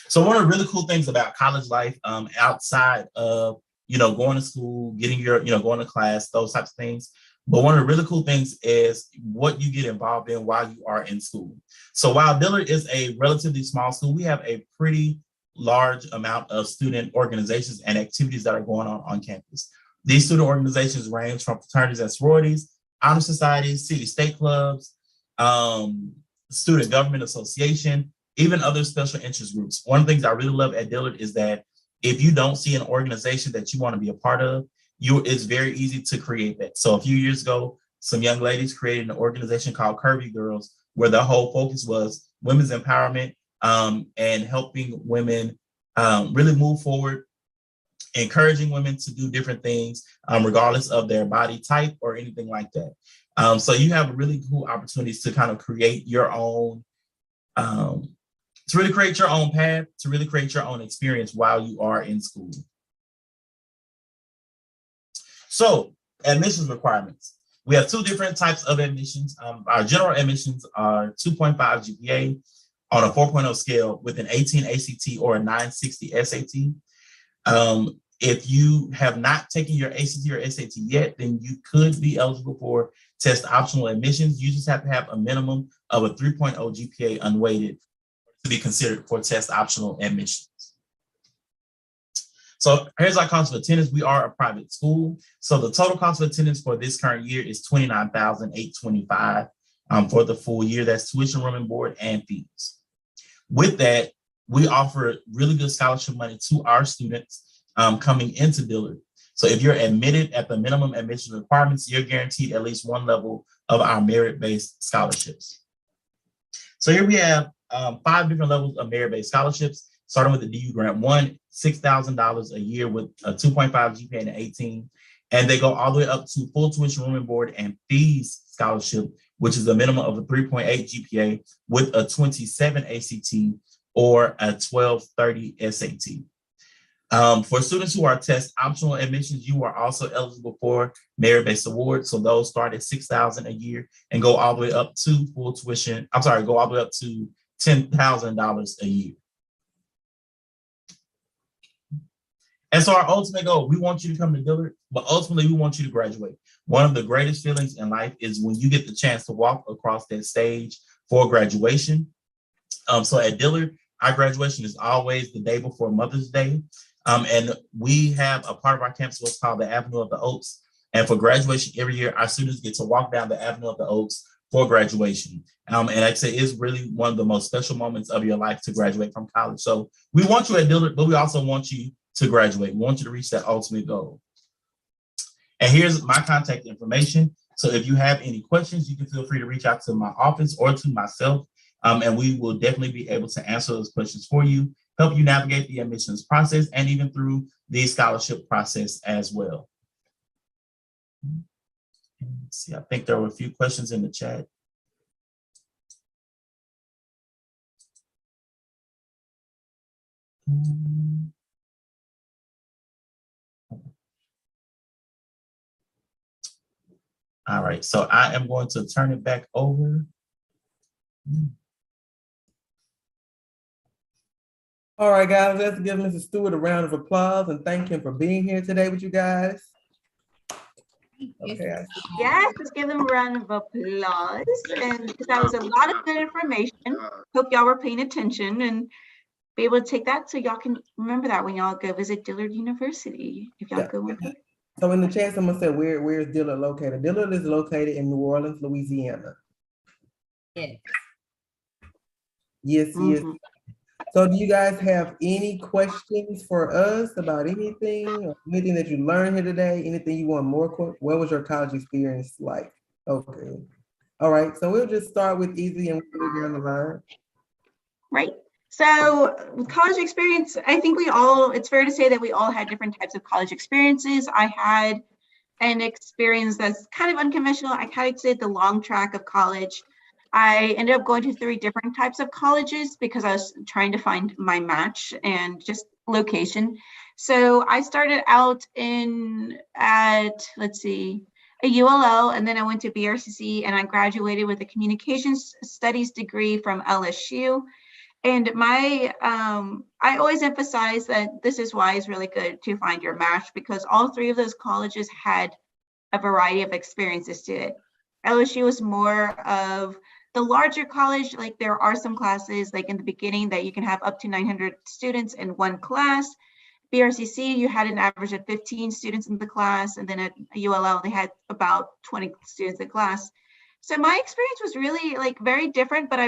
So one of the really cool things about college life, outside of, going to school, getting your, going to class, those types of things. But one of the really cool things is what you get involved in while you are in school. So while Dillard is a relatively small school, we have a pretty large amount of student organizations and activities that are going on campus. These student organizations range from fraternities and sororities, honor societies, city state clubs, student government association, even other special interest groups. One of the things I really love at Dillard is that if you don't see an organization that you want to be a part of, it's very easy to create that. So a few years ago, some young ladies created an organization called Curvy Girls, where the whole focus was women's empowerment and helping women really move forward, encouraging women to do different things, regardless of their body type or anything like that. So you have really cool opportunities to kind of create your own, to really create your own path, to really create your own experience while you are in school. So admissions requirements. We have 2 different types of admissions. Our general admissions are 2.5 GPA on a 4.0 scale with an 18 ACT or a 960 SAT. If you have not taken your ACT or SAT yet, then you could be eligible for test optional admissions. You just have to have a minimum of a 3.0 GPA unweighted to be considered for test optional admissions. So here's our cost of attendance. We are a private school. So the total cost of attendance for this current year is $29,825 for the full year. That's tuition, room and board, and fees. With that, we offer really good scholarship money to our students coming into Dillard. So if you're admitted at the minimum admission requirements, you're guaranteed at least one level of our merit-based scholarships. So here we have 5 different levels of merit-based scholarships, starting with the DU Grant 1, $6,000 a year with a 2.5 GPA and an 18. And they go all the way up to full tuition, room and board, and fees scholarship, which is a minimum of a 3.8 GPA with a 27 ACT or a 1230 SAT. For students who are test optional admissions, you are also eligible for merit-based awards. So those start at $6,000 a year and go all the way up to full tuition. Go all the way up to $10,000 a year. And so our ultimate goal, we want you to come to Dillard, but ultimately we want you to graduate. One of the greatest feelings in life is when you get the chance to walk across that stage for graduation. So at Dillard, our graduation is always the day before Mother's Day. And we have a part of our campus what's called the Avenue of the Oaks. And for graduation every year, our students get to walk down the Avenue of the Oaks for graduation. And like I say, it's really one of the most special moments of your life to graduate from college. So we want you at Dillard, but we also want you to graduate. We want you to reach that ultimate goal. And here's my contact information. So if you have any questions, you can feel free to reach out to my office or to myself. And we will definitely be able to answer those questions for you, help you navigate the admissions process, and even through the scholarship process as well. Let's see, I think there were a few questions in the chat. All right, so I am going to turn it back over. All right, guys, let's give Mr. Stewart a round of applause and thank him for being here today with you guys. Okay. Yes, let's give them a round of applause. And because that was a lot of good information. Hope y'all were paying attention and be able to take that so y'all can remember that when y'all go visit Dillard University. If y'all go one day. So in the chat, someone said, where is Dillard located? Dillard is located in New Orleans, Louisiana. Yes. Yes, yes. So do you guys have any questions for us about anything or anything that you learned here today? Anything you want more? What was your college experience like? Okay. All right. So we'll just start with easy and we'll go down the line. Right. So with college experience, I think it's fair to say that we all had different types of college experiences. I had an experience that's kind of unconventional. I kind of did the long track of college. I ended up going to 3 different types of colleges because I was trying to find my match and just location. So I started out at a ULL, and then I went to BRCC, and I graduated with a communications studies degree from LSU. And I always emphasize that this is why it's really good to find your match, because all 3 of those colleges had a variety of experiences to it. LSU was more of the larger college. Like there are some classes like in the beginning that you can have up to 900 students in one class. BRCC, you had an average of 15 students in the class. And then at ULL, they had about 20 students in class. So my experience was really like very different, but I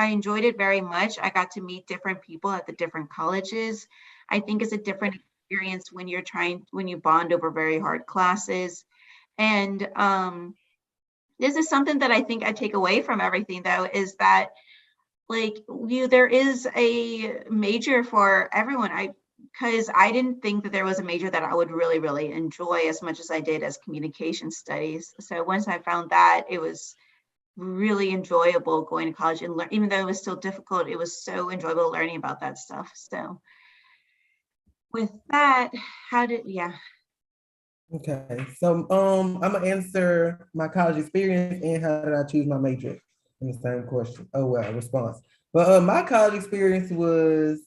enjoyed it very much. I got to meet different people at the different colleges. I think it's a different experience when you bond over very hard classes. And this is something that I think I take away from everything, though, is that there is a major for everyone. Because I didn't think that there was a major that I would really, really enjoy as much as I did as communication studies. So once I found that, it was really enjoyable going to college and learn, even though it was still difficult, it was so enjoyable learning about that stuff. So with that, Okay, so I'm gonna answer my college experience and how did I choose my major in the same question. Response. But my college experience was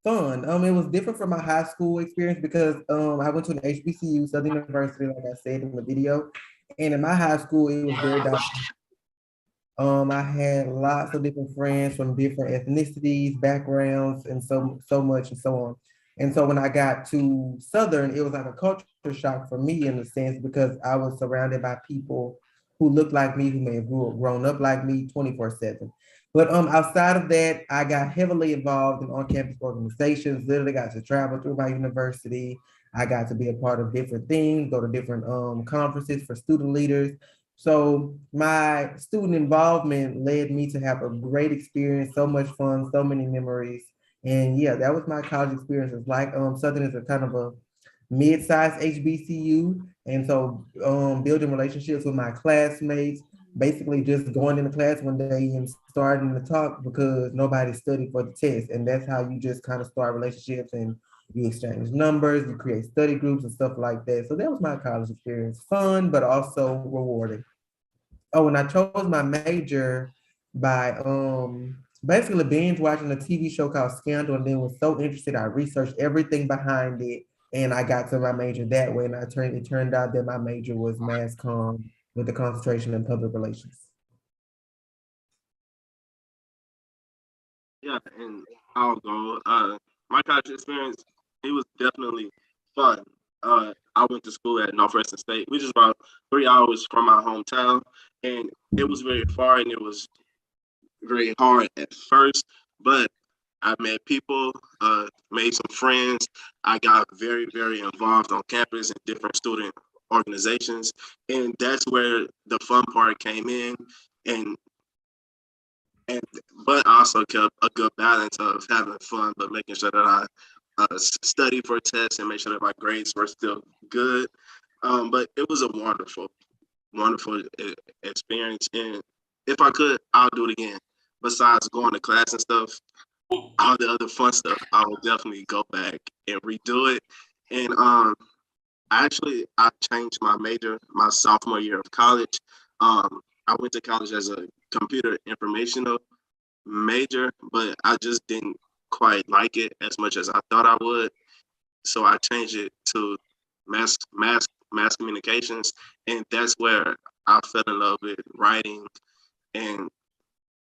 fun. It was different from my high school experience because I went to an HBCU, Southern University, like I said in the video. And in my high school, it was very diverse. I had lots of different friends from different ethnicities, backgrounds, and so much and so on. And so when I got to Southern, it was like a culture shock for me in a sense because I was surrounded by people who looked like me, who may have grown up like me 24/7. But outside of that, I got heavily involved in on-campus organizations, literally got to travel through my university. I got to be a part of different things, go to different conferences for student leaders. So my student involvement led me to have a great experience, so much fun, so many memories. And yeah, that was my college experience. It's like Southern is a kind of a mid-sized HBCU. And so building relationships with my classmates, basically just going into class one day and starting to talk because nobody studied for the test. And that's how you just kind of start relationships and you exchange numbers, you create study groups and stuff like that. So that was my college experience. Fun, but also rewarding. Oh, and I chose my major by basically binge watching a TV show called Scandal, and then was so interested, I researched everything behind it, and I got to my major that way. And it turned out that my major was mass comm with a concentration in public relations. Yeah, and I'll go. My college experience, it was definitely fun. I went to school at Northwestern State, which is about 3 hours from my hometown, and it was very far and it was very hard at first, but I met people, made some friends. I got very, very involved on campus in different student organizations, and that's where the fun part came in. And and but I also kept a good balance of having fun, but making sure that I study for tests and make sure that my grades were still good. But it was a wonderful, wonderful experience, and if I could, I'll do it again. Besides going to class and stuff, all the other fun stuff, I will definitely go back and redo it. And I changed my major my sophomore year of college. I went to college as a computer informational major, but I just didn't quite like it as much as I thought I would. So I changed it to mass communications, and that's where I fell in love with writing and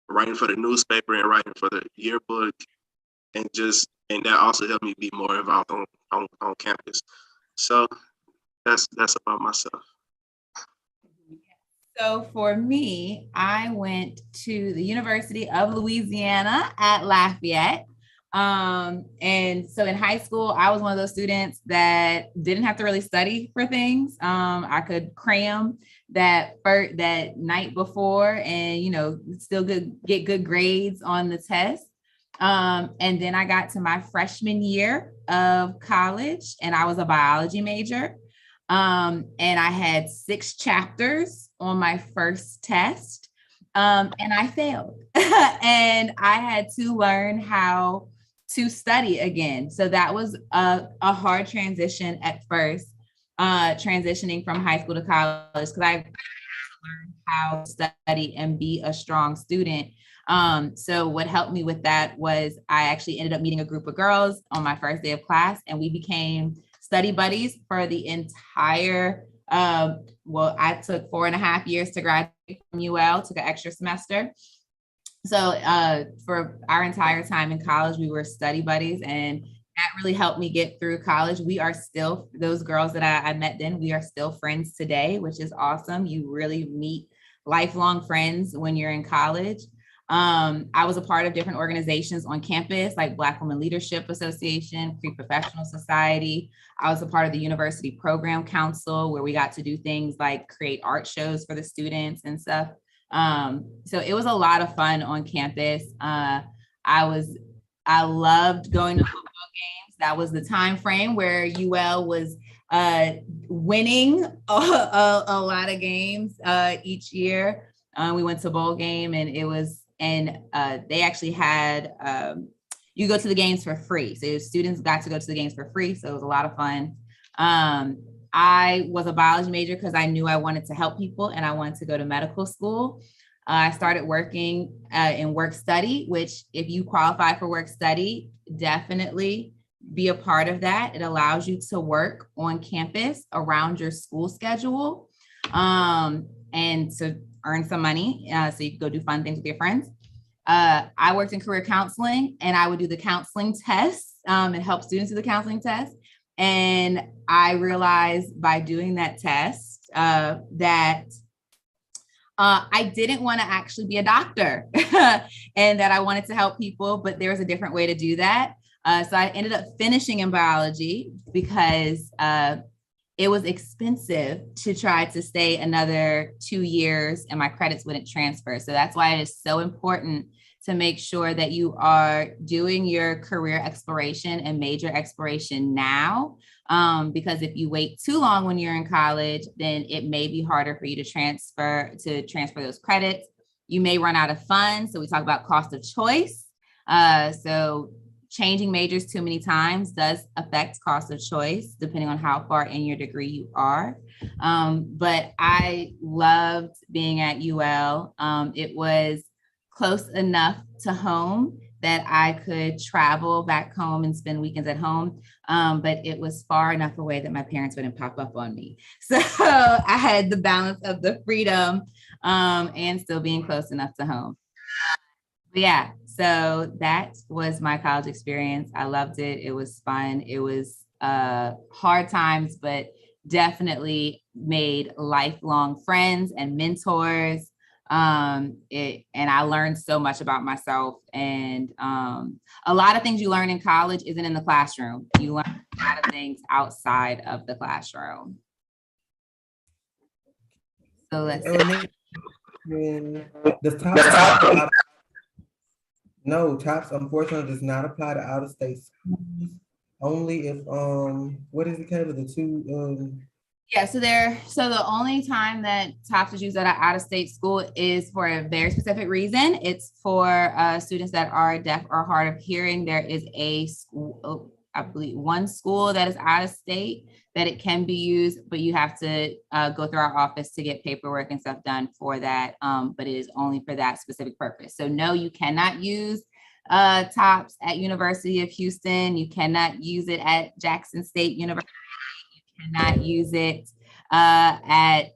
writing for the newspaper and writing for the yearbook, and that also helped me be more involved on campus. So that's about myself. So for me, I went to the University of Louisiana at Lafayette. And so in high school, I was one of those students that didn't have to really study for things. I could cram that night before and, still get good grades on the test. And then I got to my freshman year of college and I was a biology major. And I had 6 chapters on my first test, and I failed. And I had to learn how to study again. So that was a hard transition at first, transitioning from high school to college, because I learned how to study and be a strong student. So what helped me with that was I actually ended up meeting a group of girls on my first day of class, and we became study buddies for the entire, I took 4.5 years to graduate from UL, took an extra semester. So for our entire time in college, we were study buddies, and that really helped me get through college. We are still, those girls that I met then, we are still friends today, which is awesome. You really meet lifelong friends when you're in college. I was a part of different organizations on campus, like Black Women Leadership Association, Pre-Professional Society. I was a part of the University Program Council, where we got to do things like create art shows for the students and stuff. So it was a lot of fun on campus. I loved going to football games. That was the time frame where UL was winning a lot of games each year. We went to bowl game, and they actually had, you go to the games for free. So students got to go to the games for free. So it was a lot of fun. I was a biology major because I knew I wanted to help people and I wanted to go to medical school. I started working in work study, which if you qualify for work study, definitely be a part of that. It allows you to work on campus around your school schedule and to earn some money so you can go do fun things with your friends. I worked in career counseling, and I would do the counseling tests and help students do the counseling test. And I realized by doing that test that I didn't want to actually be a doctor and that I wanted to help people, but there was a different way to do that. So I ended up finishing in biology because it was expensive to try to stay another 2 years and my credits wouldn't transfer. So that's why it is so important to make sure that you are doing your career exploration and major exploration now. Because if you wait too long when you're in college, then it may be harder for you to transfer those credits. You may run out of funds. So we talk about cost of choice. So changing majors too many times does affect cost of choice, depending on how far in your degree you are. But I loved being at UL. It was close enough to home that I could travel back home and spend weekends at home. But it was far enough away that my parents wouldn't pop up on me. So I had the balance of the freedom and still being close enough to home. But yeah, so that was my college experience. I loved it. It was fun. It was hard times, but definitely made lifelong friends and mentors. And I learned so much about myself, and a lot of things you learn in college isn't in the classroom. You learn a lot of things outside of the classroom. So let's no, TOPS unfortunately does not apply to out-of-state schools. Only if what is it, Kayla? The two Yeah, so the only time that TOPS is used at an out-of-state school is for a very specific reason. It's for students that are deaf or hard of hearing. There is a school, I believe one school that is out of state that it can be used, but you have to go through our office to get paperwork and stuff done for that. But it is only for that specific purpose. So no, you cannot use TOPS at University of Houston. You cannot use it at Jackson State University. Cannot use it at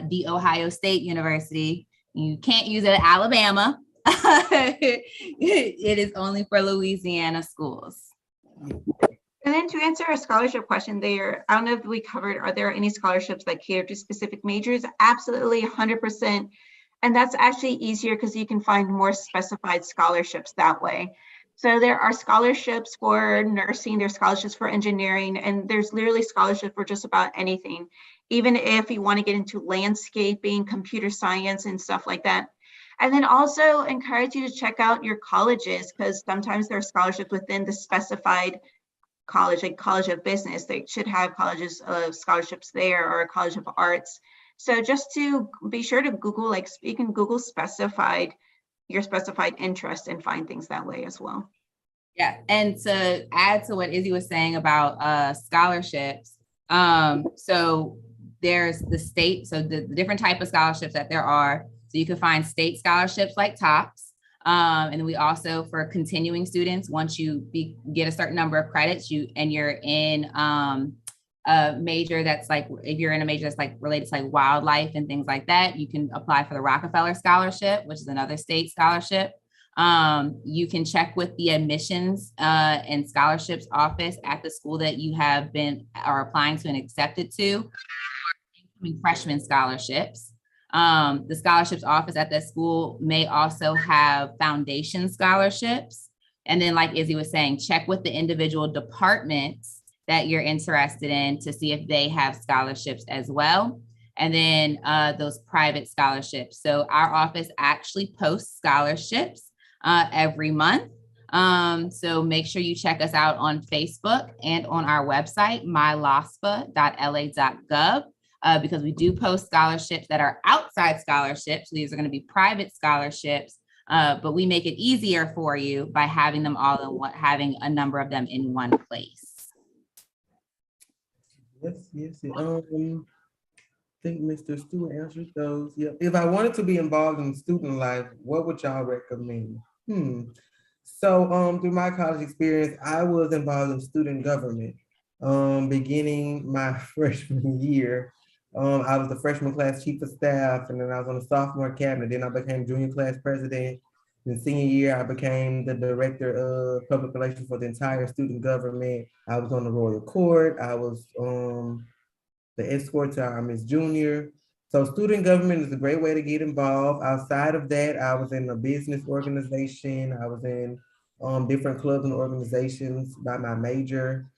the Ohio State University. You can't use it at Alabama. It is only for Louisiana schools. And then to answer a scholarship question there, I don't know if we covered, are there any scholarships that cater to specific majors? Absolutely, 100%. And that's actually easier because you can find more specified scholarships that way. So there are scholarships for nursing, there's scholarships for engineering, and there's literally scholarships for just about anything. Even if you want to get into landscaping, computer science, and stuff like that. And then also encourage you to check out your colleges, because sometimes there are scholarships within the specified college, like College of Business. They should have colleges of scholarships there, or a College of Arts. So just to be sure to Google, like you can Google your specified interest and find things that way as well. Yeah, and to add to what Izzy was saying about scholarships, so there's the state, so the different type of scholarships that there are. So you can find state scholarships like TOPS, and we also, for continuing students, once you get a certain number of credits, and you're in a major that's like, if you're in a major that's like related to like wildlife and things like that, you can apply for the Rockefeller Scholarship, which is another state scholarship. You can check with the admissions and scholarships office at the school that you have been are applying to and accepted to. Freshman scholarships. The scholarships office at that school may also have foundation scholarships. And then, like Izzy was saying, check with the individual departments that you're interested in to see if they have scholarships as well. And then those private scholarships. So our office actually posts scholarships every month. So make sure you check us out on Facebook and on our website, mylospa.la.gov, because we do post scholarships that are outside scholarships. These are going to be private scholarships, but we make it easier for you by having them all in having a number of them in one place. Yes. I think Mr. Stewart answered those. Yeah. If I wanted to be involved in student life, what would y'all recommend? So through my college experience, I was involved in student government. Beginning my freshman year, I was the freshman class chief of staff, and then I was on the sophomore cabinet. Then I became junior class president. In senior year, I became the director of public relations for the entire student government. I was on the royal court. I was the escort to our Miss Junior. So student government is a great way to get involved. Outside of that, I was in a business organization. I was in different clubs and organizations by my major.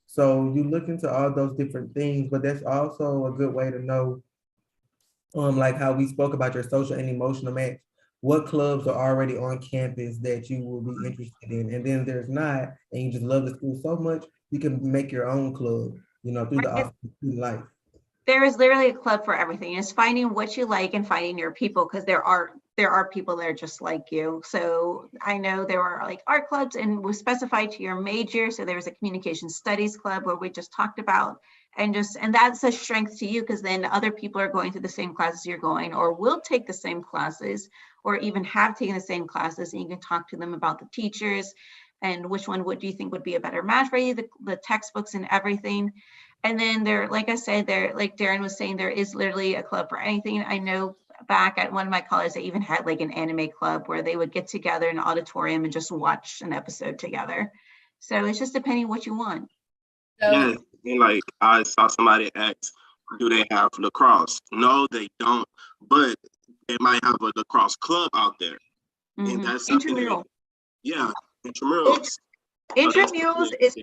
So you look into all those different things, but that's also a good way to know, like how we spoke about your social and emotional match, what clubs are already on campus that you will be interested in. And then there's not, and you just love the school so much, you can make your own club, through the office of student life. There is literally a club for everything. It's finding what you like and finding your people, because there are people that are just like you. So I know there are like art clubs, and was specified to your major. So there was a communication studies club where we just talked about, and that's a strength to you, because then other people are going through the same classes you're going, or will take the same classes, or even have taken the same classes, and you can talk to them about the teachers and which one do you think would be a better match for you, the textbooks and everything. And then there, like I said, there, like Darren was saying, there is literally a club for anything. I know back at one of my colleges, they even had like an anime club where they would get together in an auditorium and just watch an episode together. So it's just depending what you want. So, Yes, and like I saw somebody ask, do they have lacrosse? No, they don't, but they might have a lacrosse club out there. And that's something that, Intramural. yeah, intramurals. Intramurals is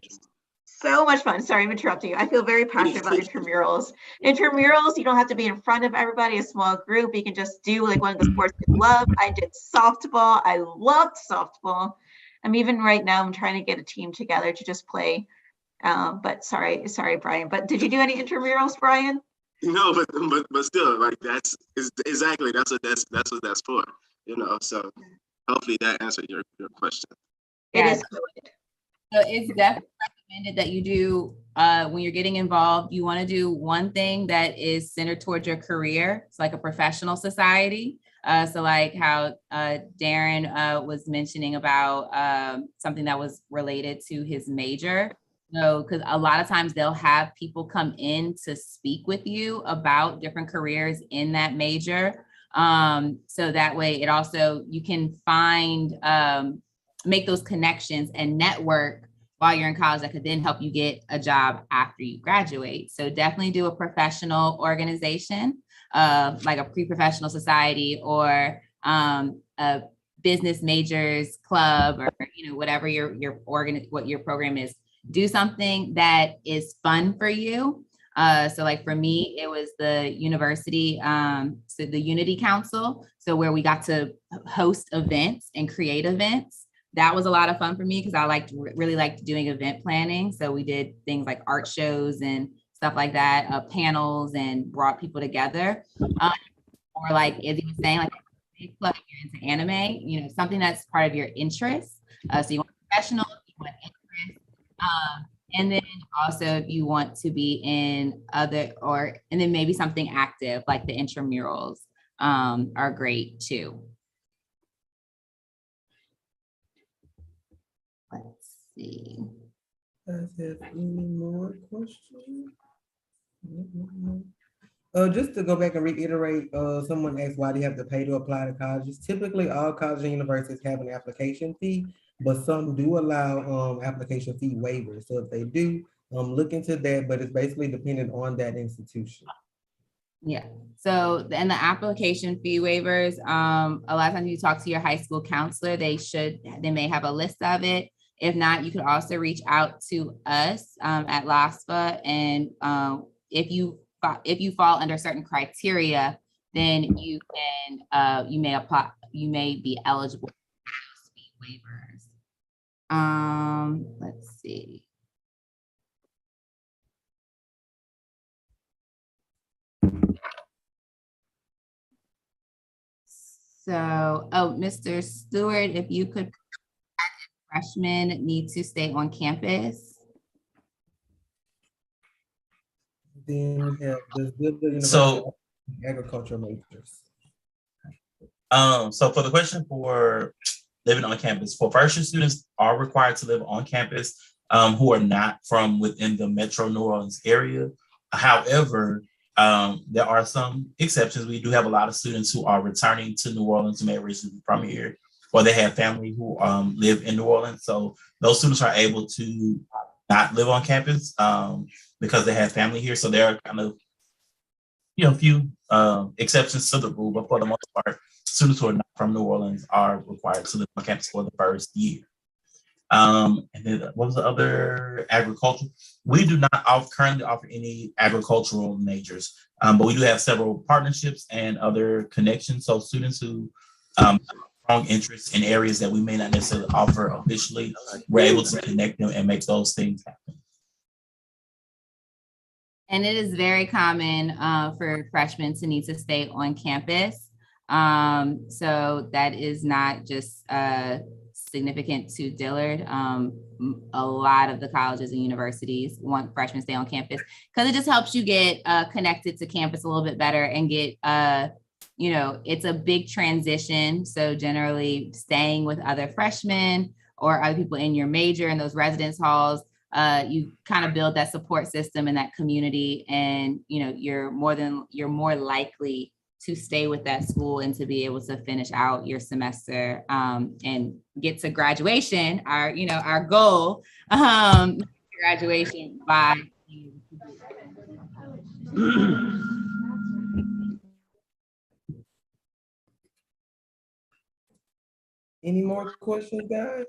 so much fun. Sorry, I'm interrupting you. I feel very passionate about intramurals. Intramurals, you don't have to be in front of everybody, a small group. You can just do like one of the sports you love. I did softball. I loved softball. I'm even right now, I'm trying to get a team together to just play. But sorry, Brian. But did you do any intramurals, Brian? No, but still, like that's exactly that's what that's for. You know, so hopefully that answered your question. It is good. So it's definitely recommended that you do, when you're getting involved, you want to do one thing that is centered towards your career. It's like a professional society. So like how Darren was mentioning about something that was related to his major. So, because a lot of times they'll have people come in to speak with you about different careers in that major. So that way it also, you can find, make those connections and network while you're in college that could then help you get a job after you graduate. So definitely do a professional organization, like a pre-professional society or a business majors club, or whatever what your program is. Do something that is fun for you. So like for me, it was the university, so the Unity Council. So where we got to host events and create events. That was a lot of fun for me because I really liked doing event planning. So we did things like art shows and stuff like that, panels, and brought people together. Or like, as you were saying, like you're into anime, something that's part of your interest. So you want professional, you want interest. And then also if you want to be in and then maybe something active like the intramurals are great too. Let's see. Does have any more questions? Just to go back and reiterate, someone asked why do you have to pay to apply to colleges? Typically, all colleges and universities have an application fee, but some do allow application fee waivers. So if they do, look into that, but it's basically dependent on that institution. Yeah. So, and the application fee waivers, a lot of times you talk to your high school counselor, they may have a list of it. If not, you could also reach out to us at LASFA, and if you fall under certain criteria, then you may apply. You may be eligible for those fee waivers. Let's see. So, Mr. Stewart, if you could, freshmen need to stay on campus. Then we have the agricultural majors. So for the question for living on campus, for first-year students are required to live on campus who are not from within the Metro New Orleans area. However, there are some exceptions. We do have a lot of students who are returning to New Orleans who may originally from here, or they have family who live in New Orleans. So those students are able to not live on campus because they have family here. So there are kind of, a few exceptions to the rule, but for the most part, students who are not from New Orleans are required to live on campus for the first year. And then what was the other? Agriculture. We do not currently offer any agricultural majors, but we do have several partnerships and other connections. So students who have strong interests in areas that we may not necessarily offer officially, we're able to connect them and make those things happen. And it is very common for freshmen to need to stay on campus. So that is not just significant to Dillard. A lot of the colleges and universities want freshmen to stay on campus because it just helps you get connected to campus a little bit better and get, it's a big transition. So generally staying with other freshmen or other people in your major in those residence halls, you kind of build that support system and that community, and you're more likely to stay with that school and to be able to finish out your semester and get to graduation, our goal graduation by you. Any more questions, guys?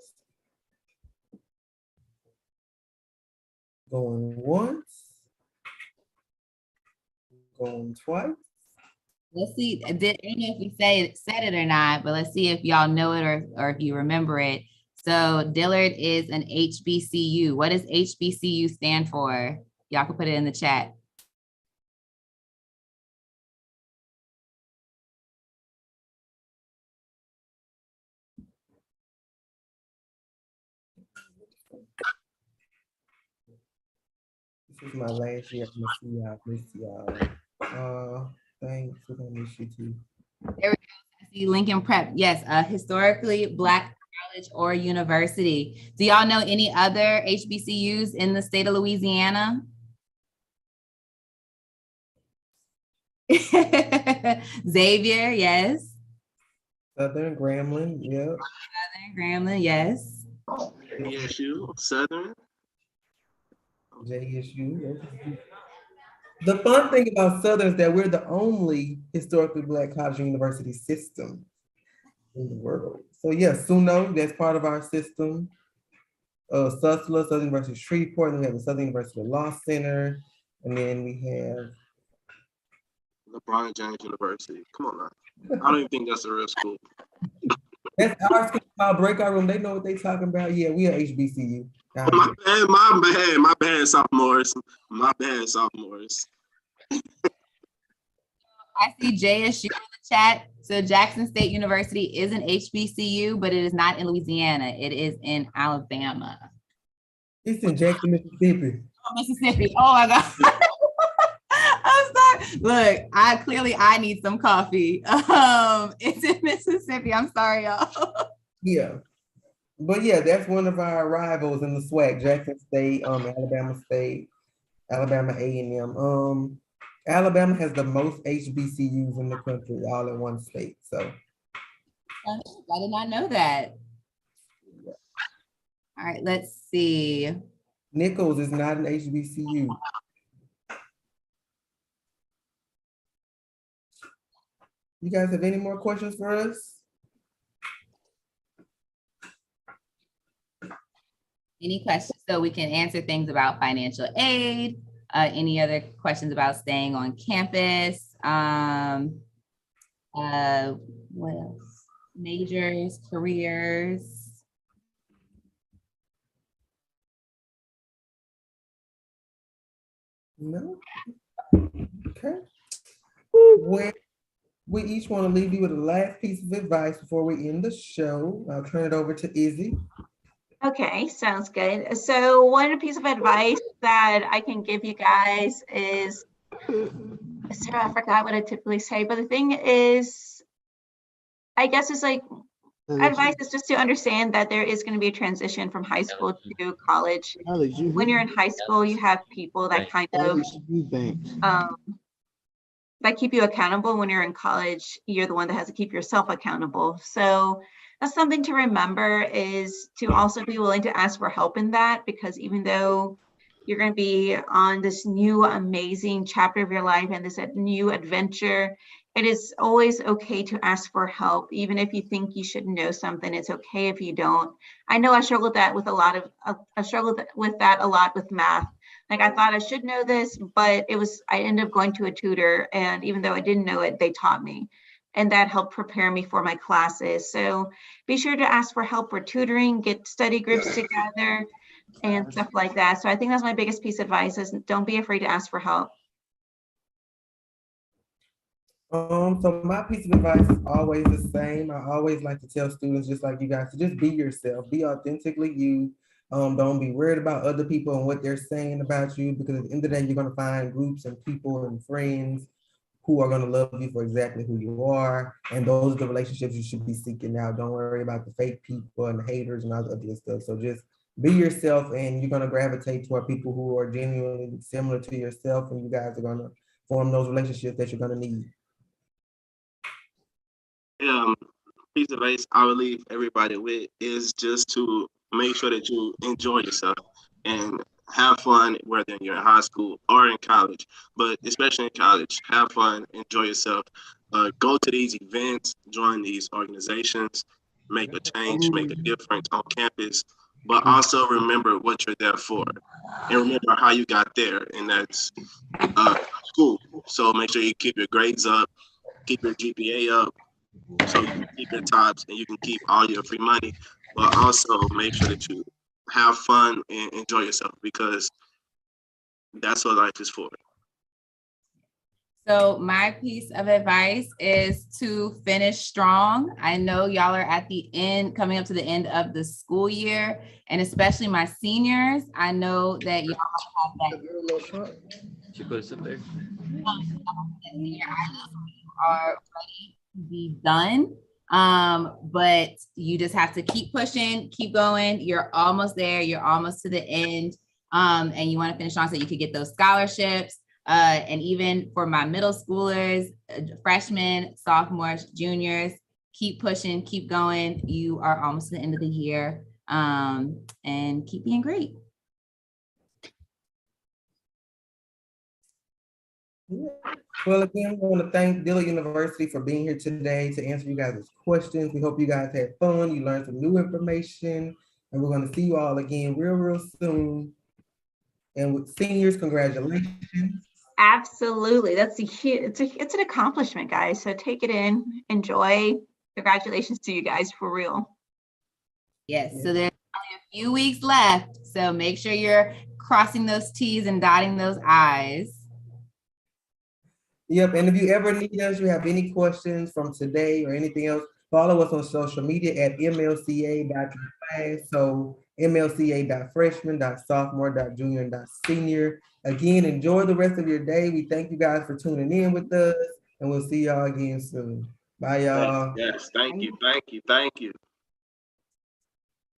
Going once. Going twice. Let's see. I don't know if we said it or not, but let's see if y'all know it or if you remember it. So Dillard is an HBCU. What does HBCU stand for? Y'all can put it in the chat. This is my last year. I'm gonna see y'all. Miss y'all. Thanks. We're gonna miss you too. There we go. I see Lincoln Prep. Yes, a historically Black college or university. Do y'all know any other HBCUs in the state of Louisiana? Xavier, yes. Southern Grambling, yep. Southern Grambling, yes. JSU, Southern. JSU. The fun thing about Southern is that we're the only historically Black college and university system in the world. So yes, SUNO, that's part of our system. SUSLA, Southern University of Shreveport, and we have the Southern University Law Center, and then we have LeBron James University. Come on now. I don't even think that's a real school. That's our school called Breakout Room. They know what they talking about. Yeah, we are HBCU. My bad, sophomores. My bad, sophomores. I see JSU in the chat. So Jackson State University is an HBCU, but it is not in Louisiana. It is in Alabama. It's in Jackson, Mississippi. Oh, Mississippi. Oh my God. I'm sorry. Look, I need some coffee. It's in Mississippi. I'm sorry, y'all. Yeah. But yeah, that's one of our rivals in the SWAC, Jackson State, Alabama State, Alabama A&M. Alabama has the most HBCUs in the country, all in one state. So I did not know that. All right, let's see. Nichols is not an HBCU. You guys have any more questions for us? Any questions so we can answer things about financial aid? Any other questions about staying on campus? What else? Majors, careers. No? Okay. Well, we each want to leave you with a last piece of advice before we end the show. I'll turn it over to Izzy. Okay, sounds good. So one piece of advice that I can give you guys is, Sarah, I forgot what I typically say, but the thing is, I guess it's like, advice is just to understand that there is going to be a transition from high school to college. When you're in high school, you have people that kind of that keep you accountable. When you're in college, you're the one that has to keep yourself accountable. So that's something to remember, is to also be willing to ask for help in that, because even though you're going to be on this new amazing chapter of your life and this new adventure, it is always okay to ask for help. Even if you think you should know something, it's okay if you don't. I know I struggled with that with a lot with math. Like, I thought I should know this, but I ended up going to a tutor, and even though I didn't know it, they taught me. And that helped prepare me for my classes. So be sure to ask for help for tutoring, get study groups together and stuff like that. So I think that's my biggest piece of advice, is don't be afraid to ask for help. So my piece of advice is always the same. I always like to tell students, just like you guys, to just be yourself, be authentically you. Don't be worried about other people and what they're saying about you, because at the end of the day, you're going to find groups and people and friends who are going to love you for exactly who you are. And those are the relationships you should be seeking out. Don't worry about the fake people and the haters and all the other stuff. So just be yourself, and you're going to gravitate toward people who are genuinely similar to yourself, and you guys are going to form those relationships that you're going to need. Piece of advice I would leave everybody with is just to make sure that you enjoy yourself and have fun, whether you're in high school or in college, but especially in college, have fun, enjoy yourself. Go to these events, join these organizations, make a change, make a difference on campus, but also remember what you're there for and remember how you got there, and that's school. So make sure you keep your grades up, keep your GPA up, so you can keep your tops and you can keep all your free money, but also make sure that you have fun and enjoy yourself because that's what life is for. So my piece of advice is to finish strong. I know y'all are at the end, coming up to the end of the school year, and especially my seniors. I know that y'all have that. She put it up there. You are ready to be done. But you just have to keep pushing, keep going. You're almost there. You're almost to the end. And you want to finish on so you could get those scholarships. And even for my middle schoolers, freshmen, sophomores, juniors, keep pushing, keep going. You are almost to the end of the year, and keep being great. Well, again, we want to thank Dillard University for being here today to answer you guys' questions. We hope you guys had fun. You learned some new information, and we're going to see you all again real soon. And with seniors, congratulations. Absolutely. That's it's an accomplishment, guys. So take it in, enjoy. Congratulations to you guys, for real. Yes, so there's only a few weeks left. So make sure you're crossing those T's and dotting those I's. Yep, and if you ever need us, you have any questions from today or anything else, follow us on social media at mlca.class. So mlca.freshman.sophomore.junior.senior. Again, enjoy the rest of your day. We thank you guys for tuning in with us, and we'll see y'all again soon. Bye, y'all. Yes, thank you.